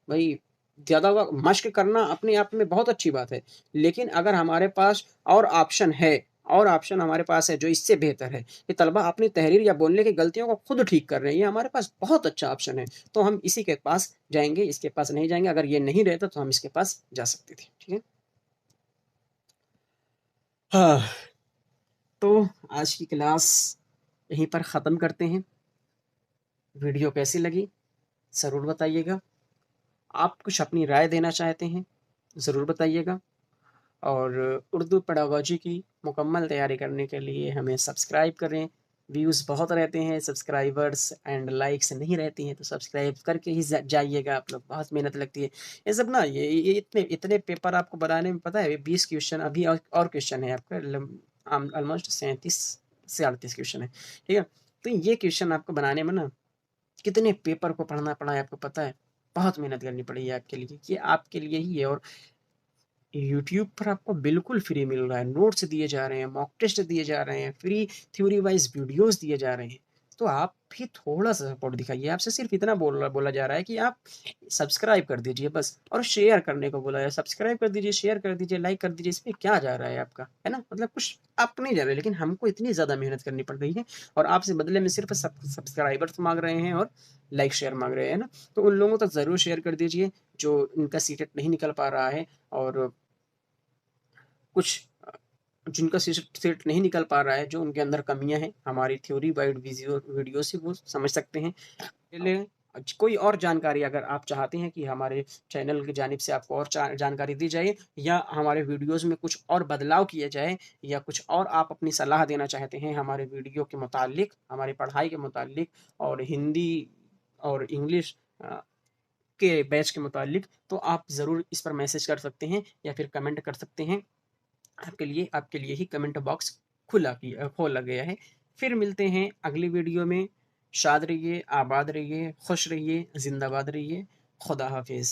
भई, ज़्यादा मश्क करना अपने आप में बहुत अच्छी बात है। लेकिन अगर हमारे पास और ऑप्शन है, और ऑप्शन हमारे पास है जो इससे बेहतर है कि तलबा अपनी तहरीर या बोलने की गलतियों को खुद ठीक कर रहे हैं, ये हमारे पास बहुत अच्छा ऑप्शन है। तो हम इसी के पास जाएँगे, इसके पास नहीं जाएँगे। अगर ये नहीं रहता तो हम इसके पास जा सकते थे। ठीक है? हाँ, तो आज की क्लास यहीं पर ख़त्म करते हैं। वीडियो कैसी लगी ज़रूर बताइएगा। आप कुछ अपनी राय देना चाहते हैं, ज़रूर बताइएगा। और उर्दू पेडागोजी की मुकम्मल तैयारी करने के लिए हमें सब्सक्राइब करें। व्यूज़ बहुत रहते हैं, सब्सक्राइबर्स एंड लाइक्स नहीं रहती हैं, तो सब्सक्राइब करके ही जाइएगा आप लोग, बहुत मेहनत लगती है। ये सब ना, ये इतने इतने पेपर आपको बनाने में पता है, 20 क्वेश्चन अभी और क्वेश्चन है आपका, ऑलमोस्ट 37 से 38 क्वेश्चन है, ठीक है। तो ये क्वेश्चन आपको बनाने में ना कितने पेपर को पढ़ना पड़ा है आपको पता है? बहुत मेहनत करनी पड़ी है आपके लिए, ये आपके लिए ही है। और यूट्यूब पर आपको बिल्कुल फ्री मिल रहा है, नोट्स दिए जा रहे हैं, मॉक टेस्ट दिए जा रहे हैं, फ्री थ्योरी वाइज़ वीडियोज़ दिए जा रहे हैं। तो आप भी थोड़ा-सा सपोर्ट दिखाइए, आपसे सिर्फ़ इतना बोला जा रहा है कि आप सब्सक्राइब कर दीजिए बस, और शेयर करने को बोला है। सब्सक्राइब कर दीजिए, शेयर कर दीजिए, लाइक कर दीजिए, इसमें क्या जा रहा है आपका, है ना? मतलब कुछ आप नहीं जा रहे, लेकिन हमको इतनी ज़्यादा मेहनत करनी पड़ रही है, और आपसे बदले में सिर्फ़ सब्सक्राइबर्स माँग रहे हैं और लाइक शेयर माँग रहे हैं ना? तो उन लोगों तक ज़रूर शेयर कर दीजिए, जो इनका सीटेट नहीं निकल पा रहा है, और कुछ जिनका सीट नहीं निकल पा रहा है, जो उनके अंदर कमियाँ हैं, हमारी थ्योरी वाइड वीडियो से वो समझ सकते हैं। पहले कोई और जानकारी अगर आप चाहते हैं कि हमारे चैनल की जानिब से आपको और जानकारी दी जाए, या हमारे वीडियोज़ में कुछ और बदलाव किया जाए, या कुछ और आप अपनी सलाह देना चाहते हैं हमारे वीडियो के मुतालिक, हमारी पढ़ाई के मुतालिक, और हिंदी और इंग्लिश के बैच के मुतालिक, तो आप ज़रूर इस पर मैसेज कर सकते हैं, या फिर कमेंट कर सकते हैं। आपके लिए ही कमेंट बॉक्स खोला गया है। फिर मिलते हैं अगली वीडियो में। शाद रहिए, आबाद रहिए, खुश रहिए, ज़िंदाबाद रहिए। खुदा हाफ़िज़।